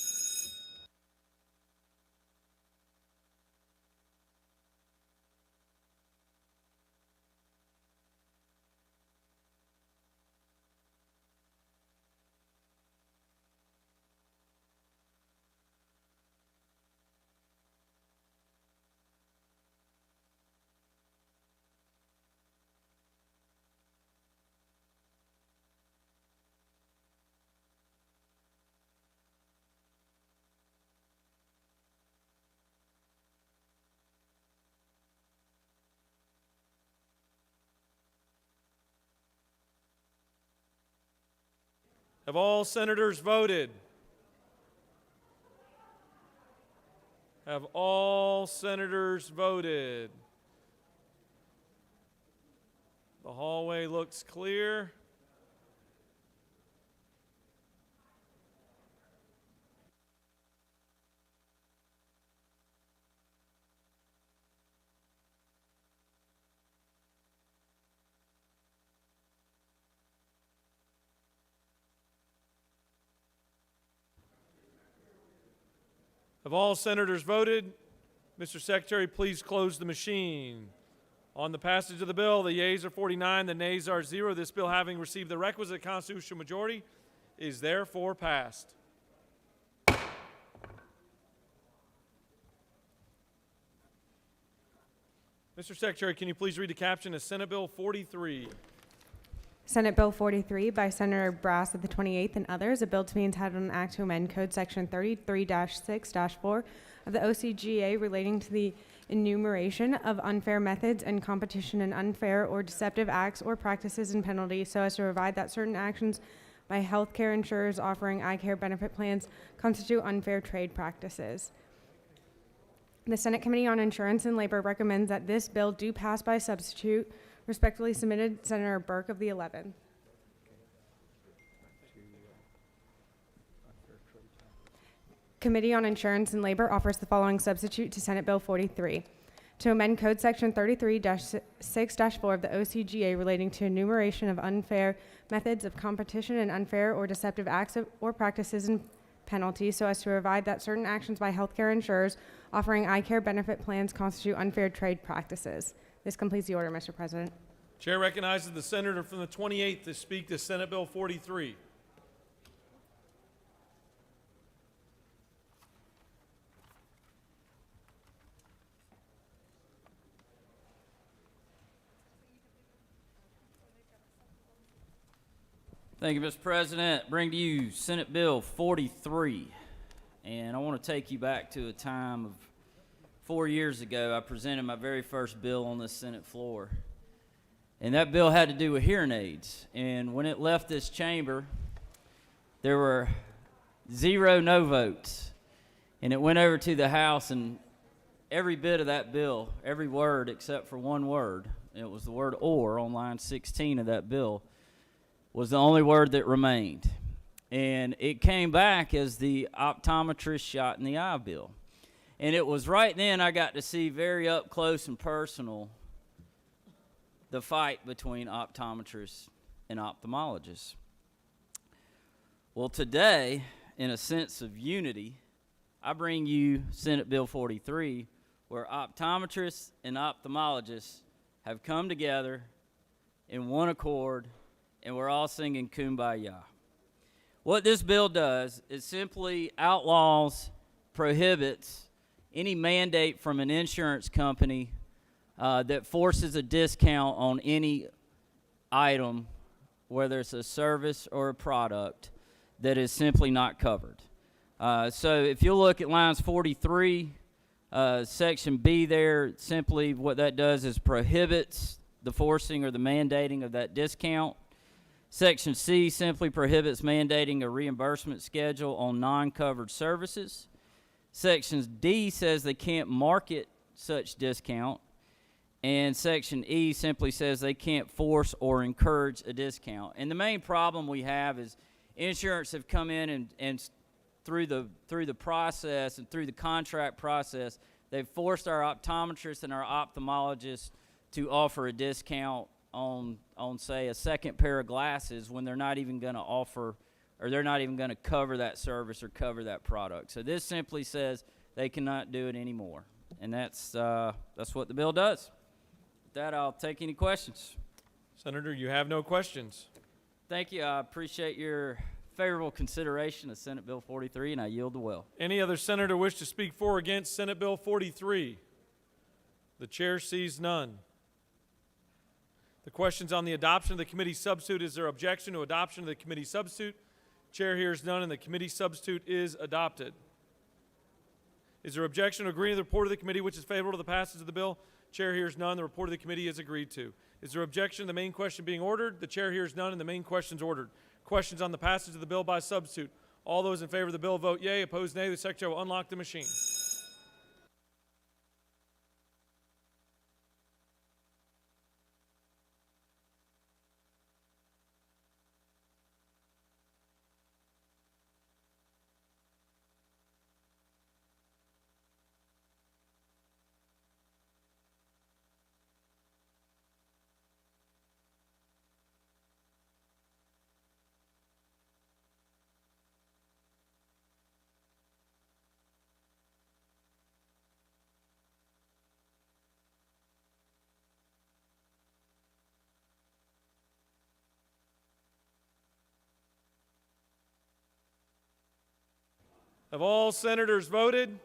Have all senators voted? Have all senators voted? The hallway looks clear. Have all senators voted? Mr. Secretary, please close the machine. On the passage of the bill, the yeas are 49, the nays are 0. This bill, having received the requisite constitutional majority, is therefore passed. Mr. Secretary, can you please read the caption of Senate Bill 43? Senate Bill 43 by Senator Brass of the 28th and others, a bill to be entitled an act to amend Code Section 33-6-4 of the OCGA relating to the enumeration of unfair methods and competition and unfair or deceptive acts or practices and penalties so as to provide that certain actions by healthcare insurers offering eye care benefit plans constitute unfair trade practices. The Senate Committee on Insurance and Labor recommends that this bill do pass by substitute. Respectfully submitted, Senator Burke of the 11th. Committee on Insurance and Labor offers the following substitute to Senate Bill 43. To amend Code Section 33-6-4 of the OCGA relating to enumeration of unfair methods of competition and unfair or deceptive acts or practices and penalties so as to provide that certain actions by healthcare insurers offering eye care benefit plans constitute unfair trade practices. This completes the order, Mr. President. Chair recognizes the senator from the 28th to speak to Senate Bill 43. Thank you, Mr. President. Bring to you Senate Bill 43. And I want to take you back to a time of 4 years ago. I presented my very first bill on the Senate floor. And that bill had to do with hearing aids. And when it left this chamber, there were 0 no votes. And it went over to the House, and every bit of that bill, every word except for one word, and it was the word "or" on line 16 of that bill, was the only word that remained. And it came back as the optometrist shot in the eye bill. And it was right then I got to see very up close and personal the fight between optometrists and ophthalmologists. Well, today, in a sense of unity, I bring you Senate Bill 43, where optometrists and ophthalmologists have come together in one accord, and we're all singing Kumbaya. What this bill does is simply outlaws, prohibits any mandate from an insurance company that forces a discount on any item, whether it's a service or a product, that is simply not covered. So if you look at lines 43, section B there, simply what that does is prohibits the forcing or the mandating of that discount. Section C simply prohibits mandating a reimbursement schedule on non-covered services. Section D says they can't market such discount. And Section E simply says they can't force or encourage a discount. And the main problem we have is insurance have come in and through the process and through the contract process, they've forced our optometrists and our ophthalmologists to offer a discount on say a second pair of glasses when they're not even going to offer, or they're not even going to cover that service or cover that product. So this simply says they cannot do it anymore, and that's what the bill does. With that, I'll take any questions. Senator, you have no questions. Thank you. I appreciate your favorable consideration of Senate Bill 43, and I yield the will. Any other senator wish to speak for or against Senate Bill 43? The chair sees none. The question's on the adoption of the committee substitute. Is there objection to adoption of the committee substitute? Chair hears none, and the committee substitute is adopted. Is there objection to agreeing to the report of the committee which is favorable to the passage of the bill? Chair hears none. The report of the committee is agreed to. Is there objection to the main question being ordered? The chair hears none, and the main question is ordered. Questions on the passage of the bill by substitute. All those in favor of the bill vote yea. Opposed, nay. The secretary will unlock the machine. Have all senators voted?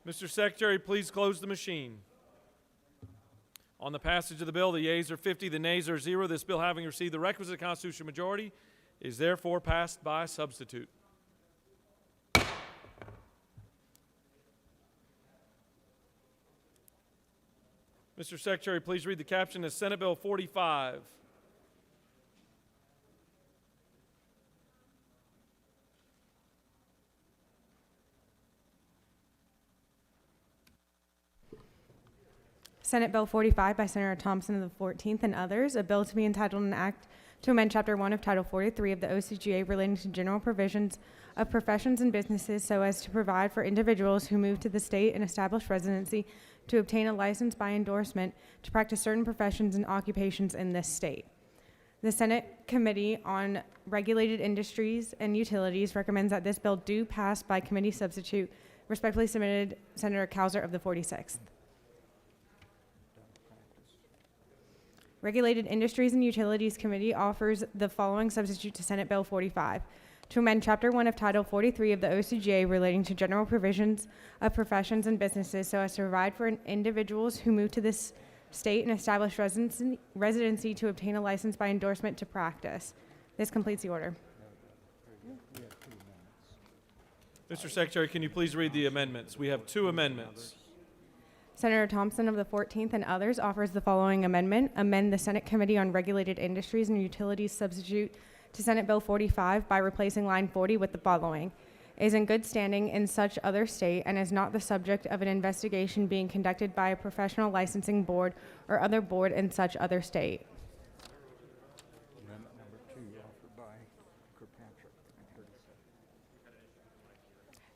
Mr. Secretary, please close the machine. On the passage of the bill, the yeas are 50, the nays are 0. This bill, having received the requisite constitutional majority, is therefore passed by substitute. Mr. Secretary, please read the caption of Senate Bill 45. Senate Bill 45 by Senator Thompson of the 14th and others, a bill to be entitled an act to amend Chapter 1 of Title 43 of the OCGA relating to general provisions of professions and businesses so as to provide for individuals who move to the state and establish residency to obtain a license by endorsement to practice certain professions and occupations in this state. The Senate Committee on Regulated Industries and Utilities recommends that this bill do pass by committee substitute. Respectfully submitted, Senator Cowser of the 46th. Regulated Industries and Utilities Committee offers the following substitute to Senate Bill 45. To amend Chapter 1 of Title 43 of the OCGA relating to general provisions of professions and businesses so as to provide for individuals who move to this state and establish residency to obtain a license by endorsement to practice. This completes the order. Mr. Secretary, can you please read the amendments? We have 2 amendments. Senator Thompson of the 14th and others offers the following amendment. Amend the Senate Committee on Regulated Industries and Utilities substitute to Senate Bill 45 by replacing line 40 with the following. Is in good standing in such other state and is not the subject of an investigation being conducted by a professional licensing board or other board in such other state. Amendment number 2 offered by Kirkpatrick, 37.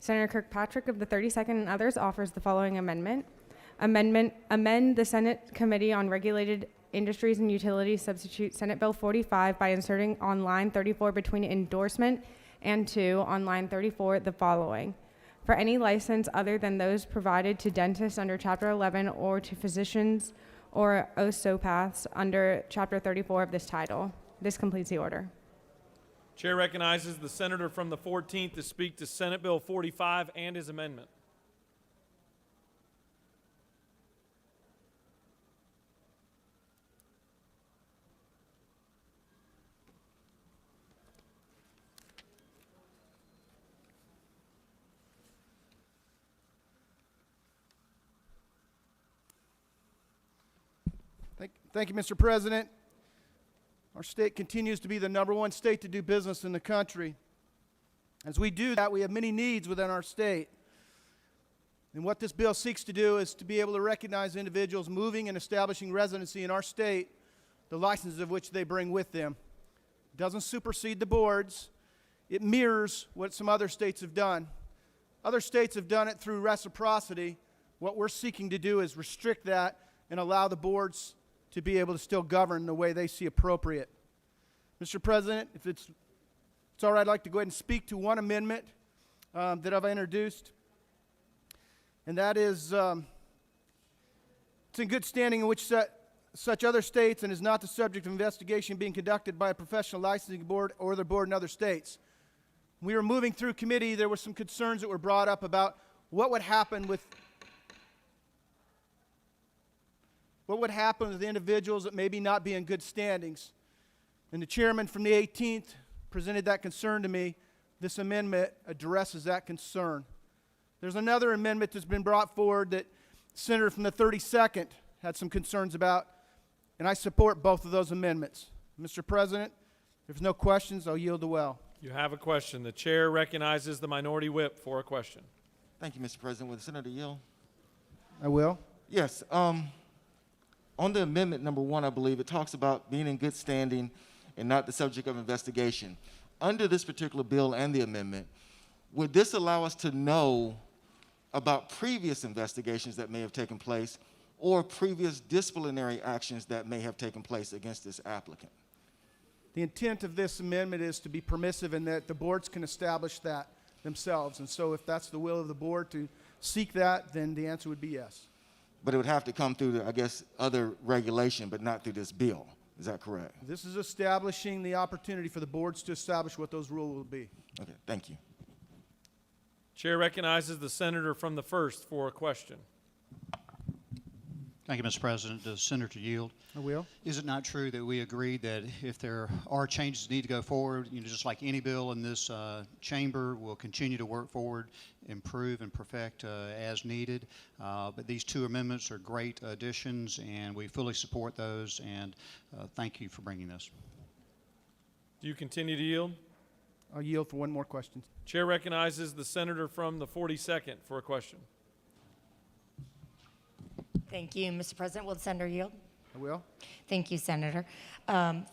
Senator Kirkpatrick of the 32nd and others offers the following amend the Senate Committee on Regulated Industries and Utilities substitute Senate Bill 45 by inserting on line 34 between endorsement and 2 on line 34 the following. For any license other than those provided to dentists under Chapter 11 or to physicians or osteopaths under Chapter 34 of this title. This completes the order. Chair recognizes the senator from the 14th to speak to Senate Bill 45 and his amendment. Thank you, Mr. President. Our state continues to be the #1 state to do business in the country. As we do that, we have many needs within our state. And what this bill seeks to do is to be able to recognize individuals moving and establishing residency in our state, the licenses of which they bring with them. It doesn't supersede the boards. It mirrors what some other states have done. Other states have done it through reciprocity. What we're seeking to do is restrict that and allow the boards to be able to still govern the way they see appropriate. Mr. President, if it's all right, I'd like to go ahead and speak to one amendment that I've introduced. And that is, it's in good standing in which such other states and is not the subject of investigation being conducted by a professional licensing board or the board in other states. When we were moving through committee, there were some concerns that were brought up about what would happen with individuals that maybe not be in good standings. And the chairman from the 18th presented that concern to me. This amendment addresses that concern. There's another amendment that's been brought forward that the senator from the 32nd had some concerns about, and I support both of those amendments. Mr. President, if there's no questions, I'll yield the well. You have a question. The chair recognizes the minority whip for a question. Thank you, Mr. President. Will the senator yield? I will. Yes. On the amendment number 1, I believe, it talks about being in good standing and not the subject of investigation. Under this particular bill and the amendment, would this allow us to know about previous investigations that may have taken place or previous disciplinary actions that may have taken place against this applicant? The intent of this amendment is to be permissive in that the boards can establish that themselves. And so if that's the will of the board to seek that, then the answer would be yes. But it would have to come through, I guess, other regulation, but not through this bill. Is that correct? This is establishing the opportunity for the boards to establish what those rules will be. Okay, thank you. Chair recognizes the senator from the 1st for a question. Thank you, Mr. President. Does the senator yield? I will. Is it not true that we agreed that if there are changes that need to go forward, just like any bill in this chamber, we'll continue to work forward, improve, and perfect as needed? But these 2 amendments are great additions, and we fully support those, and thank you for bringing this. Do you continue to yield? I'll yield for one more question. Chair recognizes the senator from the 42nd for a question. Thank you, Mr. President. Will the senator yield? I will. Thank you, Senator.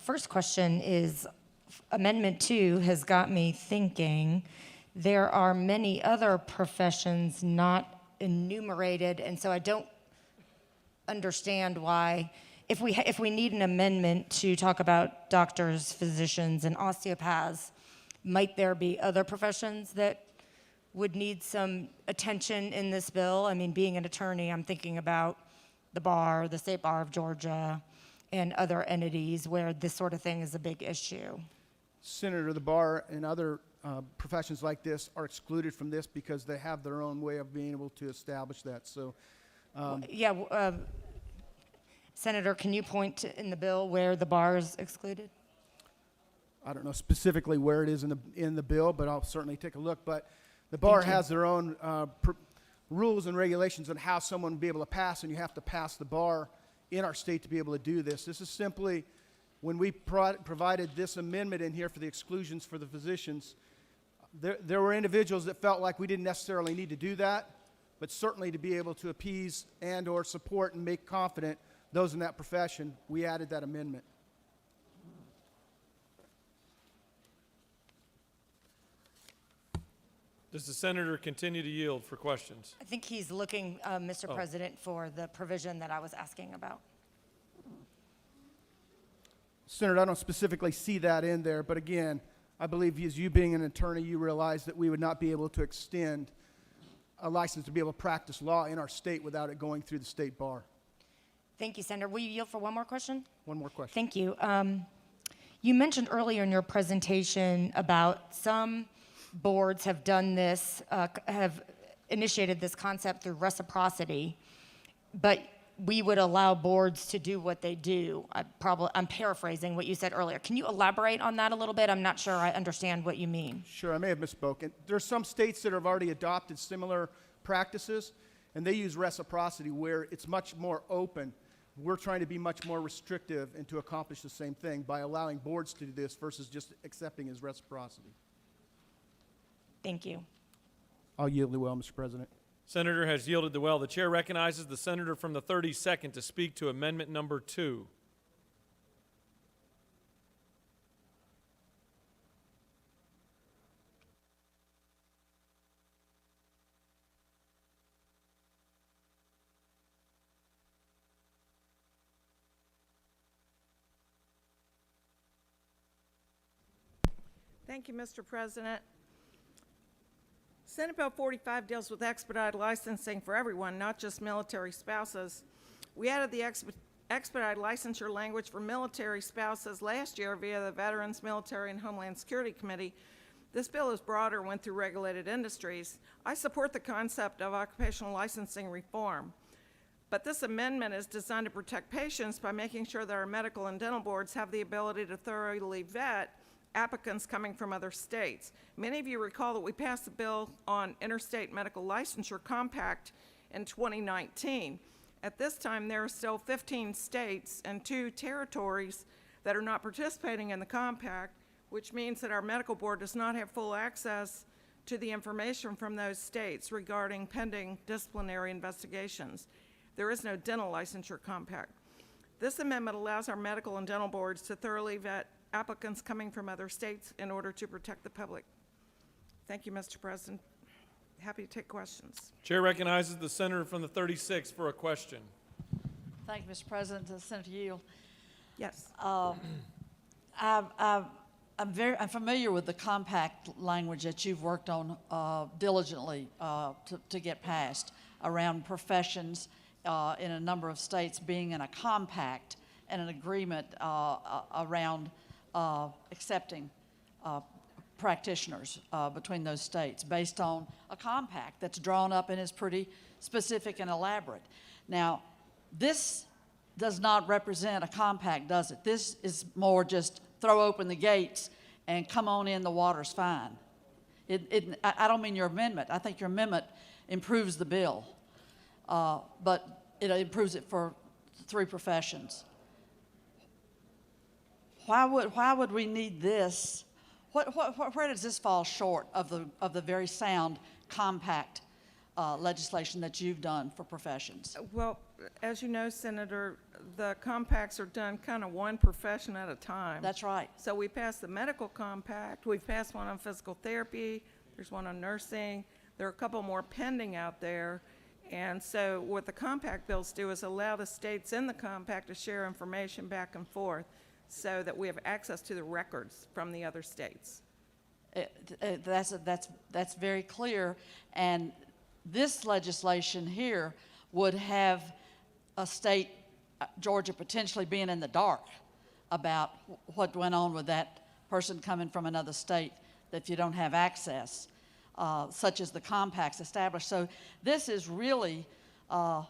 First question is, Amendment 2 has got me thinking there are many other professions not enumerated, and so I don't understand why, if we need an amendment to talk about doctors, physicians, and osteopaths, might there be other professions that would need some attention in this bill? I mean, being an attorney, I'm thinking about the bar, the State Bar of Georgia, and other entities where this sort of thing is a big issue. Senator, the bar and other professions like this are excluded from this because they have their own way of being able to establish that. So, Senator, can you point to, in the bill where the bar is excluded? I don't know specifically where it is in the bill, but I'll certainly take a look. But the bar has their own rules and regulations on how someone will be able to pass, and you have to pass the bar in our state to be able to do this. This is simply, when we provided this amendment in here for the exclusions for the physicians, there were individuals that felt like we didn't necessarily need to do that, but certainly to be able to appease and or support and make confident those in that profession, we added that amendment. Does the senator continue to yield for questions? I think he's looking, Mr. President, for the provision that I was asking about. Senator, I don't specifically see that in there, but again, I believe as you being an attorney, you realize that we would not be able to extend a license to be able to practice law in our state without it going through the state bar. Thank you, Senator. Will you yield for one more question? One more question. Thank you. You mentioned earlier in your presentation about some boards have done this, have initiated this concept through reciprocity, but we would allow boards to do what they do. I'm paraphrasing what you said earlier. Can you elaborate on that a little bit? I'm not sure I understand what you mean. Sure, I may have misspoken. There's some states that have already adopted similar practices, and they use reciprocity where it's much more open. We're trying to be much more restrictive and to accomplish the same thing by allowing boards to do this versus just accepting as reciprocity. Thank you. I'll yield the well, Mr. President. Senator has yielded the well. The chair recognizes the senator from the 32nd to speak to amendment number 2. Thank you, Mr. President. Senate Bill 45 deals with expedited licensing for everyone, not just military spouses. We added the expedited licensure language for military spouses last year via the Veterans, Military, and Homeland Security Committee. This bill is broader, went through regulated industries. I support the concept of occupational licensing reform, but this amendment is designed to protect patients by making sure that our medical and dental boards have the ability to thoroughly vet applicants coming from other states. Many of you recall that we passed a bill on interstate medical licensure compact in 2019. At this time, there are still 15 states and 2 territories that are not participating in the compact, which means that our medical board does not have full access to the information from those states regarding pending disciplinary investigations. There is no dental licensure compact. This amendment allows our medical and dental boards to thoroughly vet applicants coming from other states in order to protect the public. Thank you, Mr. President. Happy to take questions. Chair recognizes the senator from the 36th for a question. Thank you, Mr. President. Senator Yield. Yes. I'm familiar with the compact language that you've worked on diligently to get passed around professions in a number of states being in a compact and an agreement around accepting practitioners between those states based on a compact that's drawn up and is pretty specific and elaborate. Now, this does not represent a compact, does it? This is more just throw open the gates and come on in, the water's fine. I don't mean your amendment. I think your amendment improves the bill, but it improves it for 3 professions. Why would we need this? Where does this fall short of the very sound compact legislation that you've done for professions? Well, as you know, Senator, the compacts are done kind of one profession at a time. That's right. So we passed the medical compact. We've passed one on physical therapy. There's one on nursing. There are a couple more pending out there. And so what the compact bills do is allow the states in the compact to share information back and forth so that we have access to the records from the other states. That's very clear. And this legislation here would have a state, Georgia, potentially being in the dark about what went on with that person coming from another state that you don't have access, such as the compacts established. So this is really throw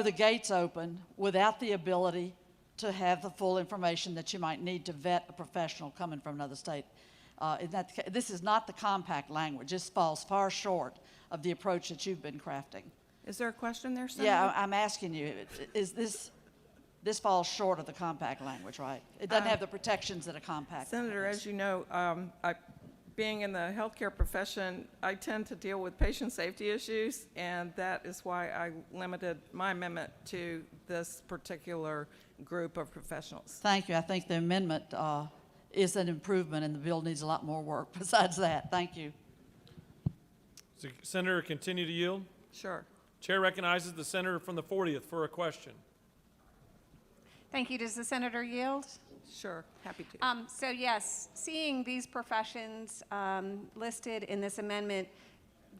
the gates open without the ability to have the full information that you might need to vet a professional coming from another state. This is not the compact language. This falls far short of the approach that you've been crafting. Is there a question there, Senator? Yeah, I'm asking you, is this falls short of the compact language, right? It doesn't have the protections that a compact Senator, has. as you know, being in the healthcare profession, I tend to deal with patient safety issues, and that is why I limited my amendment to this particular group of professionals. Thank you. I think the amendment is an improvement, and the bill needs a lot more work besides that. Thank you. So, Senator, continue to yield. Sure. Chair recognizes the senator from the 40th for a question. Thank you. Does the senator yield? Sure, happy to. So yes, seeing these professions listed in this amendment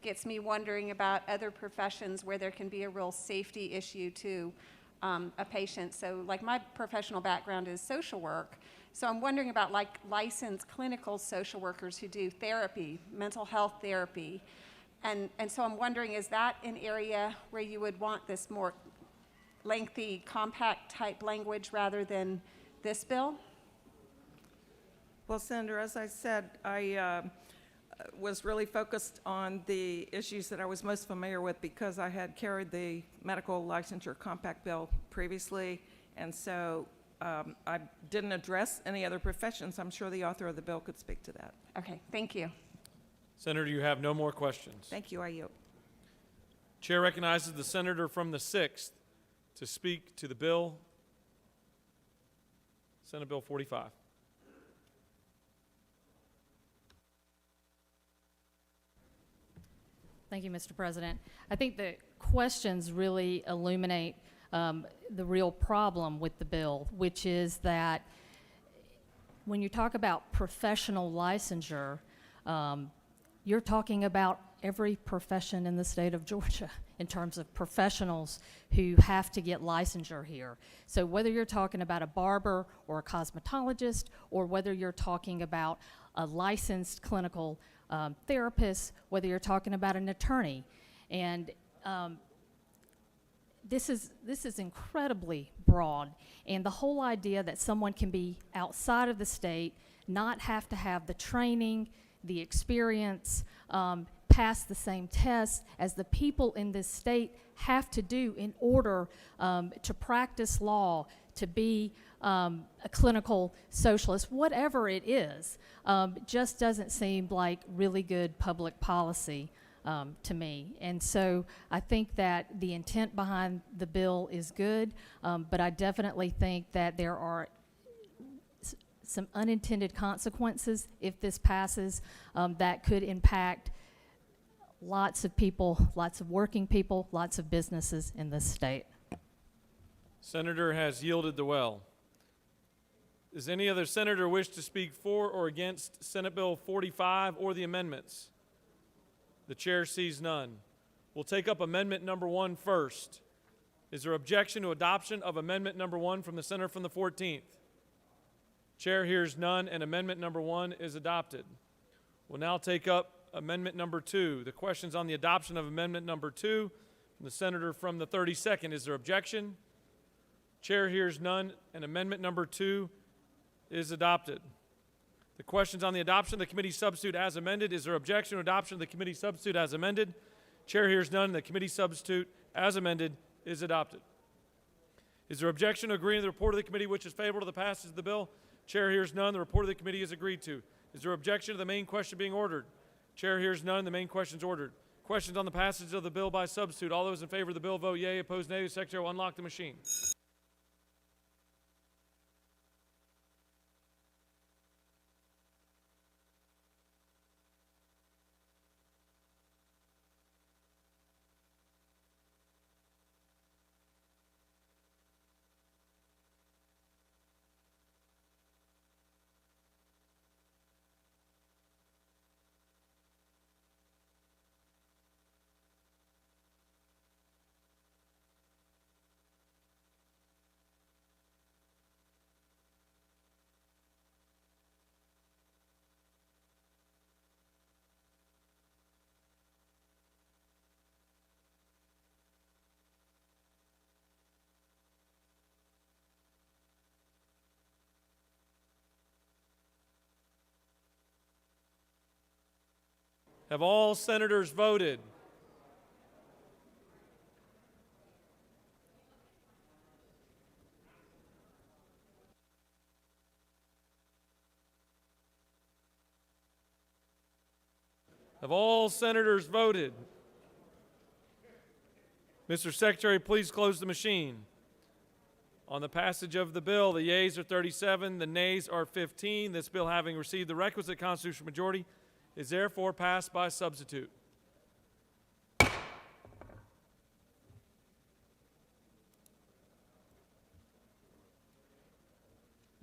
gets me wondering about other professions where there can be a real safety issue to a patient. So like my professional background is social work. So I'm wondering about like licensed clinical social workers who do therapy, mental health therapy. And so I'm wondering, is that an area where you would want this more lengthy compact type language rather than this bill? Well, Senator, as I said, I was really focused on the issues that I was most familiar with because I had carried the medical licensure compact bill previously, and so I didn't address any other professions. I'm sure the author of the bill could speak to that. Okay, thank you. Senator, you have no more questions. Thank you. I yield. Chair recognizes the senator from the 6th to speak to the bill, Senate Bill 45. Thank you, Mr. President. I think the questions really illuminate the real problem with the bill, which is that when you talk about professional licensure, you're talking about every profession in the state of Georgia in terms of professionals who have to get licensure here. So whether you're talking about a barber or a cosmetologist, or whether you're talking about a licensed clinical therapist, whether you're talking about an attorney, and this is incredibly broad, and the whole idea that someone can be outside of the state, not have to have the training, the experience, pass the same tests as the people in this state have to do in order to practice law, to be a clinical socialist, whatever it is, just doesn't seem like really good public policy to me. And so I think that the intent behind the bill is good, but I definitely think that there are some unintended consequences if this passes that could impact lots of people, lots of working people, lots of businesses in this state. Senator has yielded the well. Does any other senator wish to speak for or against Senate Bill 45 or the amendments? The chair sees none. We'll take up amendment number 1 first. Is there objection to adoption of amendment number 1 from the senator from the 14th? Chair hears none, and amendment number 1 is adopted. We'll now take up amendment number 2. The questions on the adoption of amendment number 2 from the senator from the 32nd. Is there objection? Chair hears none, and amendment number 2 is adopted. The questions on the adoption of the committee substitute as amended. Is there objection to adoption of the committee substitute as amended? Chair hears none, and the committee substitute as amended is adopted. Is there objection to agreeing to the report of the committee which is favorable to the passage of the bill? Chair hears none. The report of the committee is agreed to. Is there objection to the main question being ordered? Chair hears none. The main question is ordered. Questions on the passage of the bill by substitute. All those in favor of the bill vote yea. Opposed, nay. The secretary will unlock the machine. Have all senators voted? Have all senators voted? Mr. Secretary, please close the machine. On the passage of the bill, the yeas are 37, the nays are 15. This bill, having received the requisite constitutional majority, is therefore passed by substitute.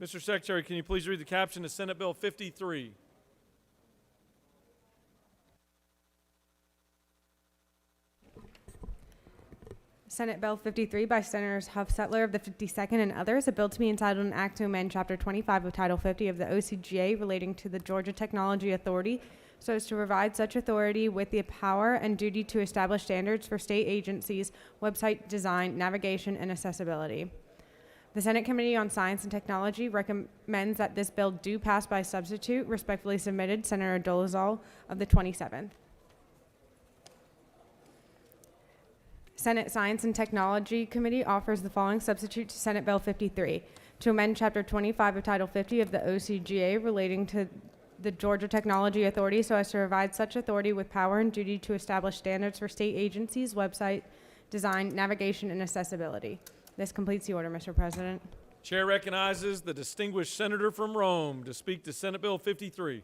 Mr. Secretary, can you please read the caption to Senate Bill 53? Senate Bill 53 by Senators Huff-Settler of the 52nd and others, a bill to be entitled an act to amend Chapter 25 of Title 50 of the OCGA relating to the Georgia Technology Authority so as to provide such authority with the power and duty to establish standards for state agencies, website design, navigation, and accessibility. The Senate Committee on Science and Technology recommends that this bill do pass by substitute. Respectfully submitted, Senator Dolezal of the 27th. Senate Science and Technology Committee offers the following substitute to Senate Bill 53 to amend Chapter 25 of Title 50 of the OCGA relating to the Georgia Technology Authority so as to provide such authority with power and duty to establish standards for state agencies, website design, navigation, and accessibility. This completes the order, Mr. President. Chair recognizes the distinguished senator from Rome to speak to Senate Bill 53.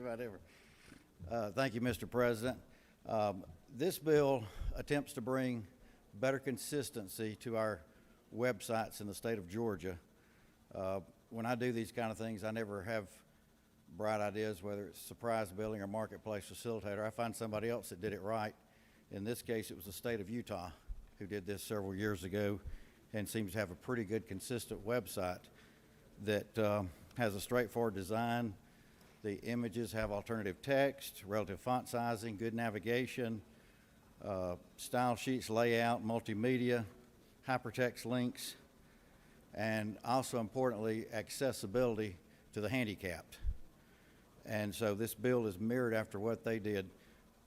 Whatever. Thank you, Mr. President. This bill attempts to bring better consistency to our websites in the state of Georgia. When I do these kind of things, I never have bright ideas, whether it's surprise billing or marketplace facilitator. I find somebody else that did it right. In this case, it was the state of Utah who did this several years ago and seems to have a pretty good, consistent website that has a straightforward design. The images have alternative text, relative font sizing, good navigation, style sheets, layout, multimedia, hypertext links, and also importantly, accessibility to the handicapped. And so this bill is mirrored after what they did.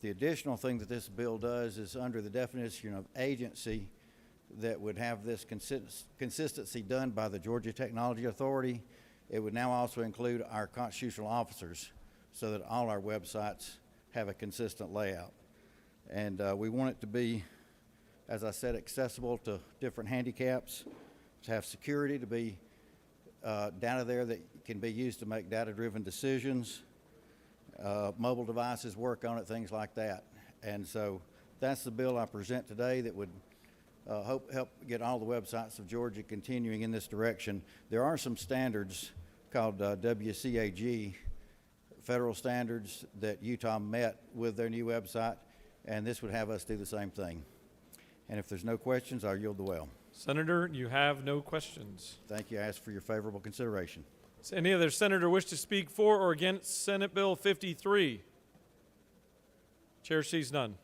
The additional thing that this bill does is under the definition of agency that would have this consistency done by the Georgia Technology Authority. It would now also include our constitutional officers so that all our websites have a consistent layout. And we want it to be, as I said, accessible to different handicaps, to have security, to be data there that can be used to make data-driven decisions, mobile devices work on it, things like that. And so that's the bill I present today that would help get all the websites of Georgia continuing in this direction. There are some standards called WCAG, federal standards that Utah met with their new website, and this would have us do the same thing. And if there's no questions, I'll yield the well. Senator, you have no questions. Thank you. I ask for your favorable consideration. Does any other senator wish to speak for or against Senate Bill 53? Chair sees none.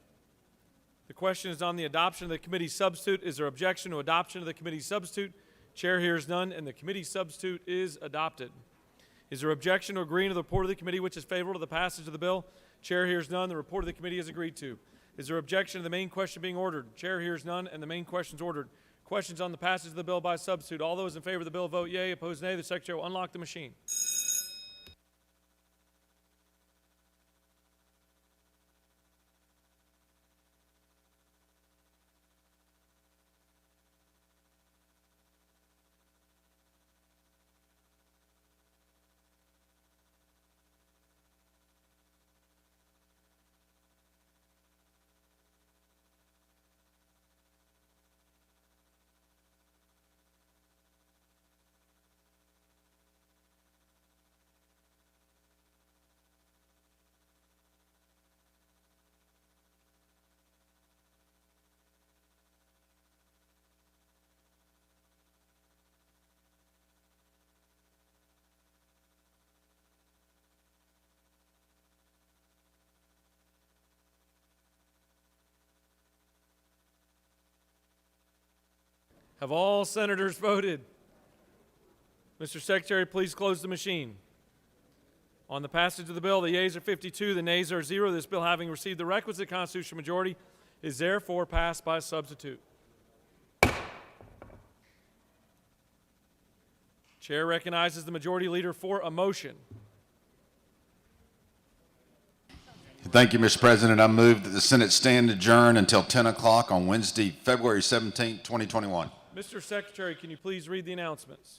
The question is on the adoption of the committee substitute. Is there objection to adoption of the committee substitute? Chair hears none, and the committee substitute is adopted. Is there objection to agreeing to the report of the committee which is favorable to the passage of the bill? Chair hears none. The report of the committee is agreed to. Is there objection to the main question being ordered? Chair hears none, and the main question is ordered. Questions on the passage of the bill by substitute. All those in favor of the bill vote yea. Opposed, nay. The Secretary will unlock the machine. Have all senators voted? Mr. Secretary, please close the machine. On the passage of the bill, the yeas are 52, the nays are 0. This bill, having received the requisite constitutional majority, is therefore passed by substitute. Chair recognizes the majority leader for a motion. Thank you, Mr. President. I move that the Senate stand adjourned until 10 o'clock on Wednesday, February 17, 2021. Mr. Secretary, can you please read the announcements?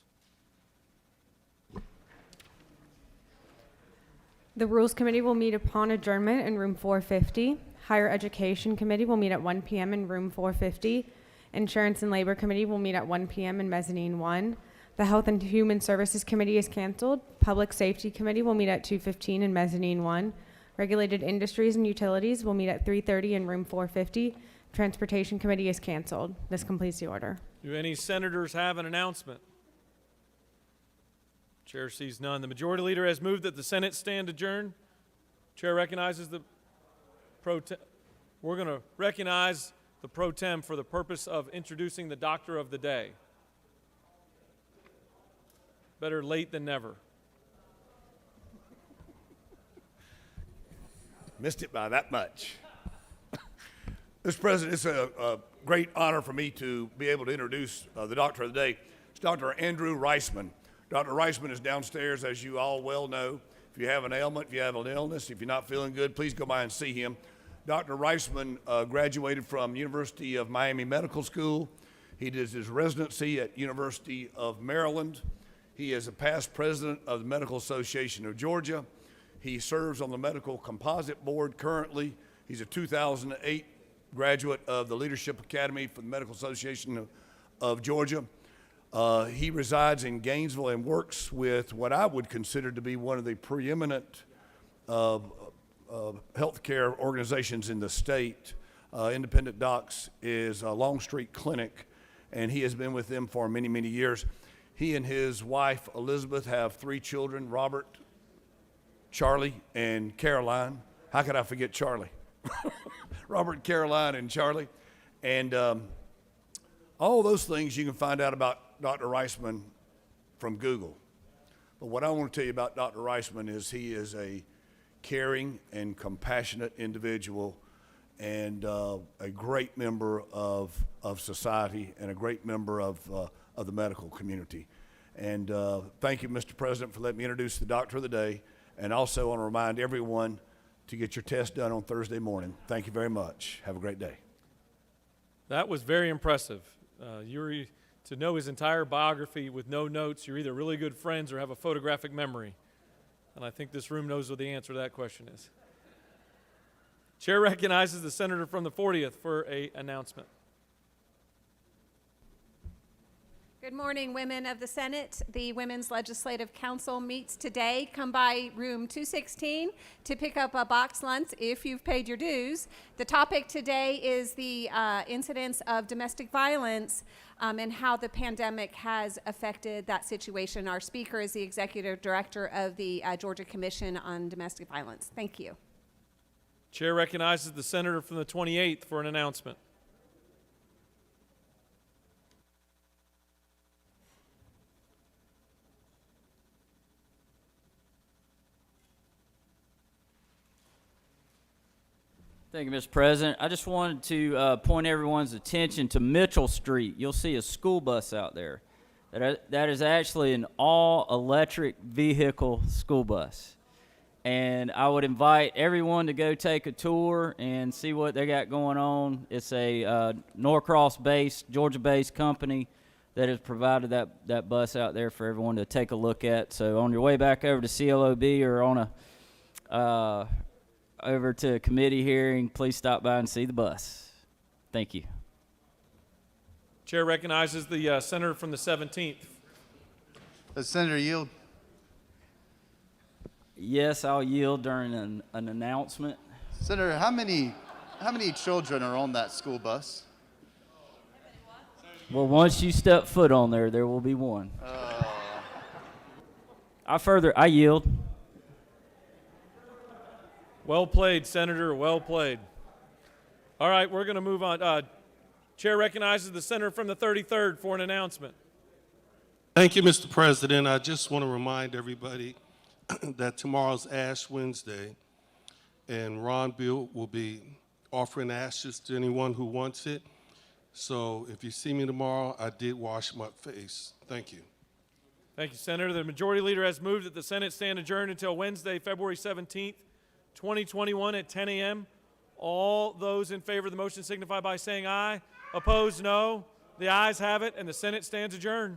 The Rules Committee will meet upon adjournment in room 450. Higher Education Committee will meet at 1 p.m. in room 450. Insurance and Labor Committee will meet at 1 p.m. in mezzanine 1. The Health and Human Services Committee is canceled. Public Safety Committee will meet at 2:15 in mezzanine 1. Regulated Industries and Utilities will meet at 3:30 in room 450. Transportation Committee is canceled. This completes the order. Do any senators have an announcement? Chair sees none. The majority leader has moved that the Senate stand adjourned. Chair recognizes the pro tem. We're going to recognize the pro tem for the purpose of introducing the doctor of the day. Better late than never. Missed it by that much. Mr. President, it's a great honor for me to be able to introduce the doctor of the day. It's Dr. Andrew Reisman. Dr. Reisman is downstairs, as you all well know. If you have an ailment, if you have an illness, if you're not feeling good, please go by and see him. Dr. Reisman graduated from University of Miami Medical School. He did his residency at University of Maryland. He is a past president of the Medical Association of Georgia. He serves on the Medical Composite Board currently. He's a 2008 graduate of the Leadership Academy for the Medical Association of Georgia. He resides in Gainesville and works with what I would consider to be one of the preeminent healthcare organizations in the state. Independent Docs is a Longstreet Clinic, and he has been with them for many, many years. He and his wife, Elizabeth, have 3 children, Robert, Charlie, and Caroline. How could I forget Charlie? Robert, Caroline, and Charlie. And all those things you can find out about Dr. Reisman from Google. But what I want to tell you about Dr. Reisman is he is a caring and compassionate individual and a great member of society and a great member of the medical community. And thank you, Mr. President, for letting me introduce the doctor of the day. And also want to remind everyone to get your test done on Thursday morning. Thank you very much. Have a great day. That was very impressive. To know his entire biography with no notes, you're either really good friends or have a photographic memory. And I think this room knows what the answer to that question is. Chair recognizes the senator from the 40th for an announcement. Good morning, women of the Senate. The Women's Legislative Council meets today. Come by room 216 to pick up a box lunch if you've paid your dues. The topic today is the incidence of domestic violence and how the pandemic has affected that situation. Our speaker is the Executive Director of the Georgia Commission on Domestic Violence. Thank you. Chair recognizes the senator from the 28th for an announcement. Thank you, Mr. President. I just wanted to point everyone's attention to Mitchell Street. You'll see a school bus out there. That is actually an all-electric vehicle school bus. And I would invite everyone to go take a tour and see what they got going on. It's a Norcross-based, Georgia-based company that has provided that bus out there for everyone to take a look at. So on your way back over to CLOB or on over to a committee hearing, please stop by and see the bus. Thank you. Chair recognizes the senator from the 17th. Does Senator yield? Yes, I'll yield during an announcement. Senator, how many children are on that school bus? Well, once you step foot on there, there will be one. I yield. Well played, Senator, well played. All right, we're going to move on. Chair recognizes the senator from the 33rd for an announcement. Thank you, Mr. President. I just want to remind everybody that tomorrow's Ash Wednesday, and Ron Bill will be offering ashes to anyone who wants it. So if you see me tomorrow, I did wash my face. Thank you. Thank you, Senator. The Majority Leader has moved that the Senate stand adjourned until Wednesday, February 17th, 2021 at 10 a.m. All those in favor of the motion signify by saying aye. Opposed, no. The ayes have it, and the Senate stands adjourned.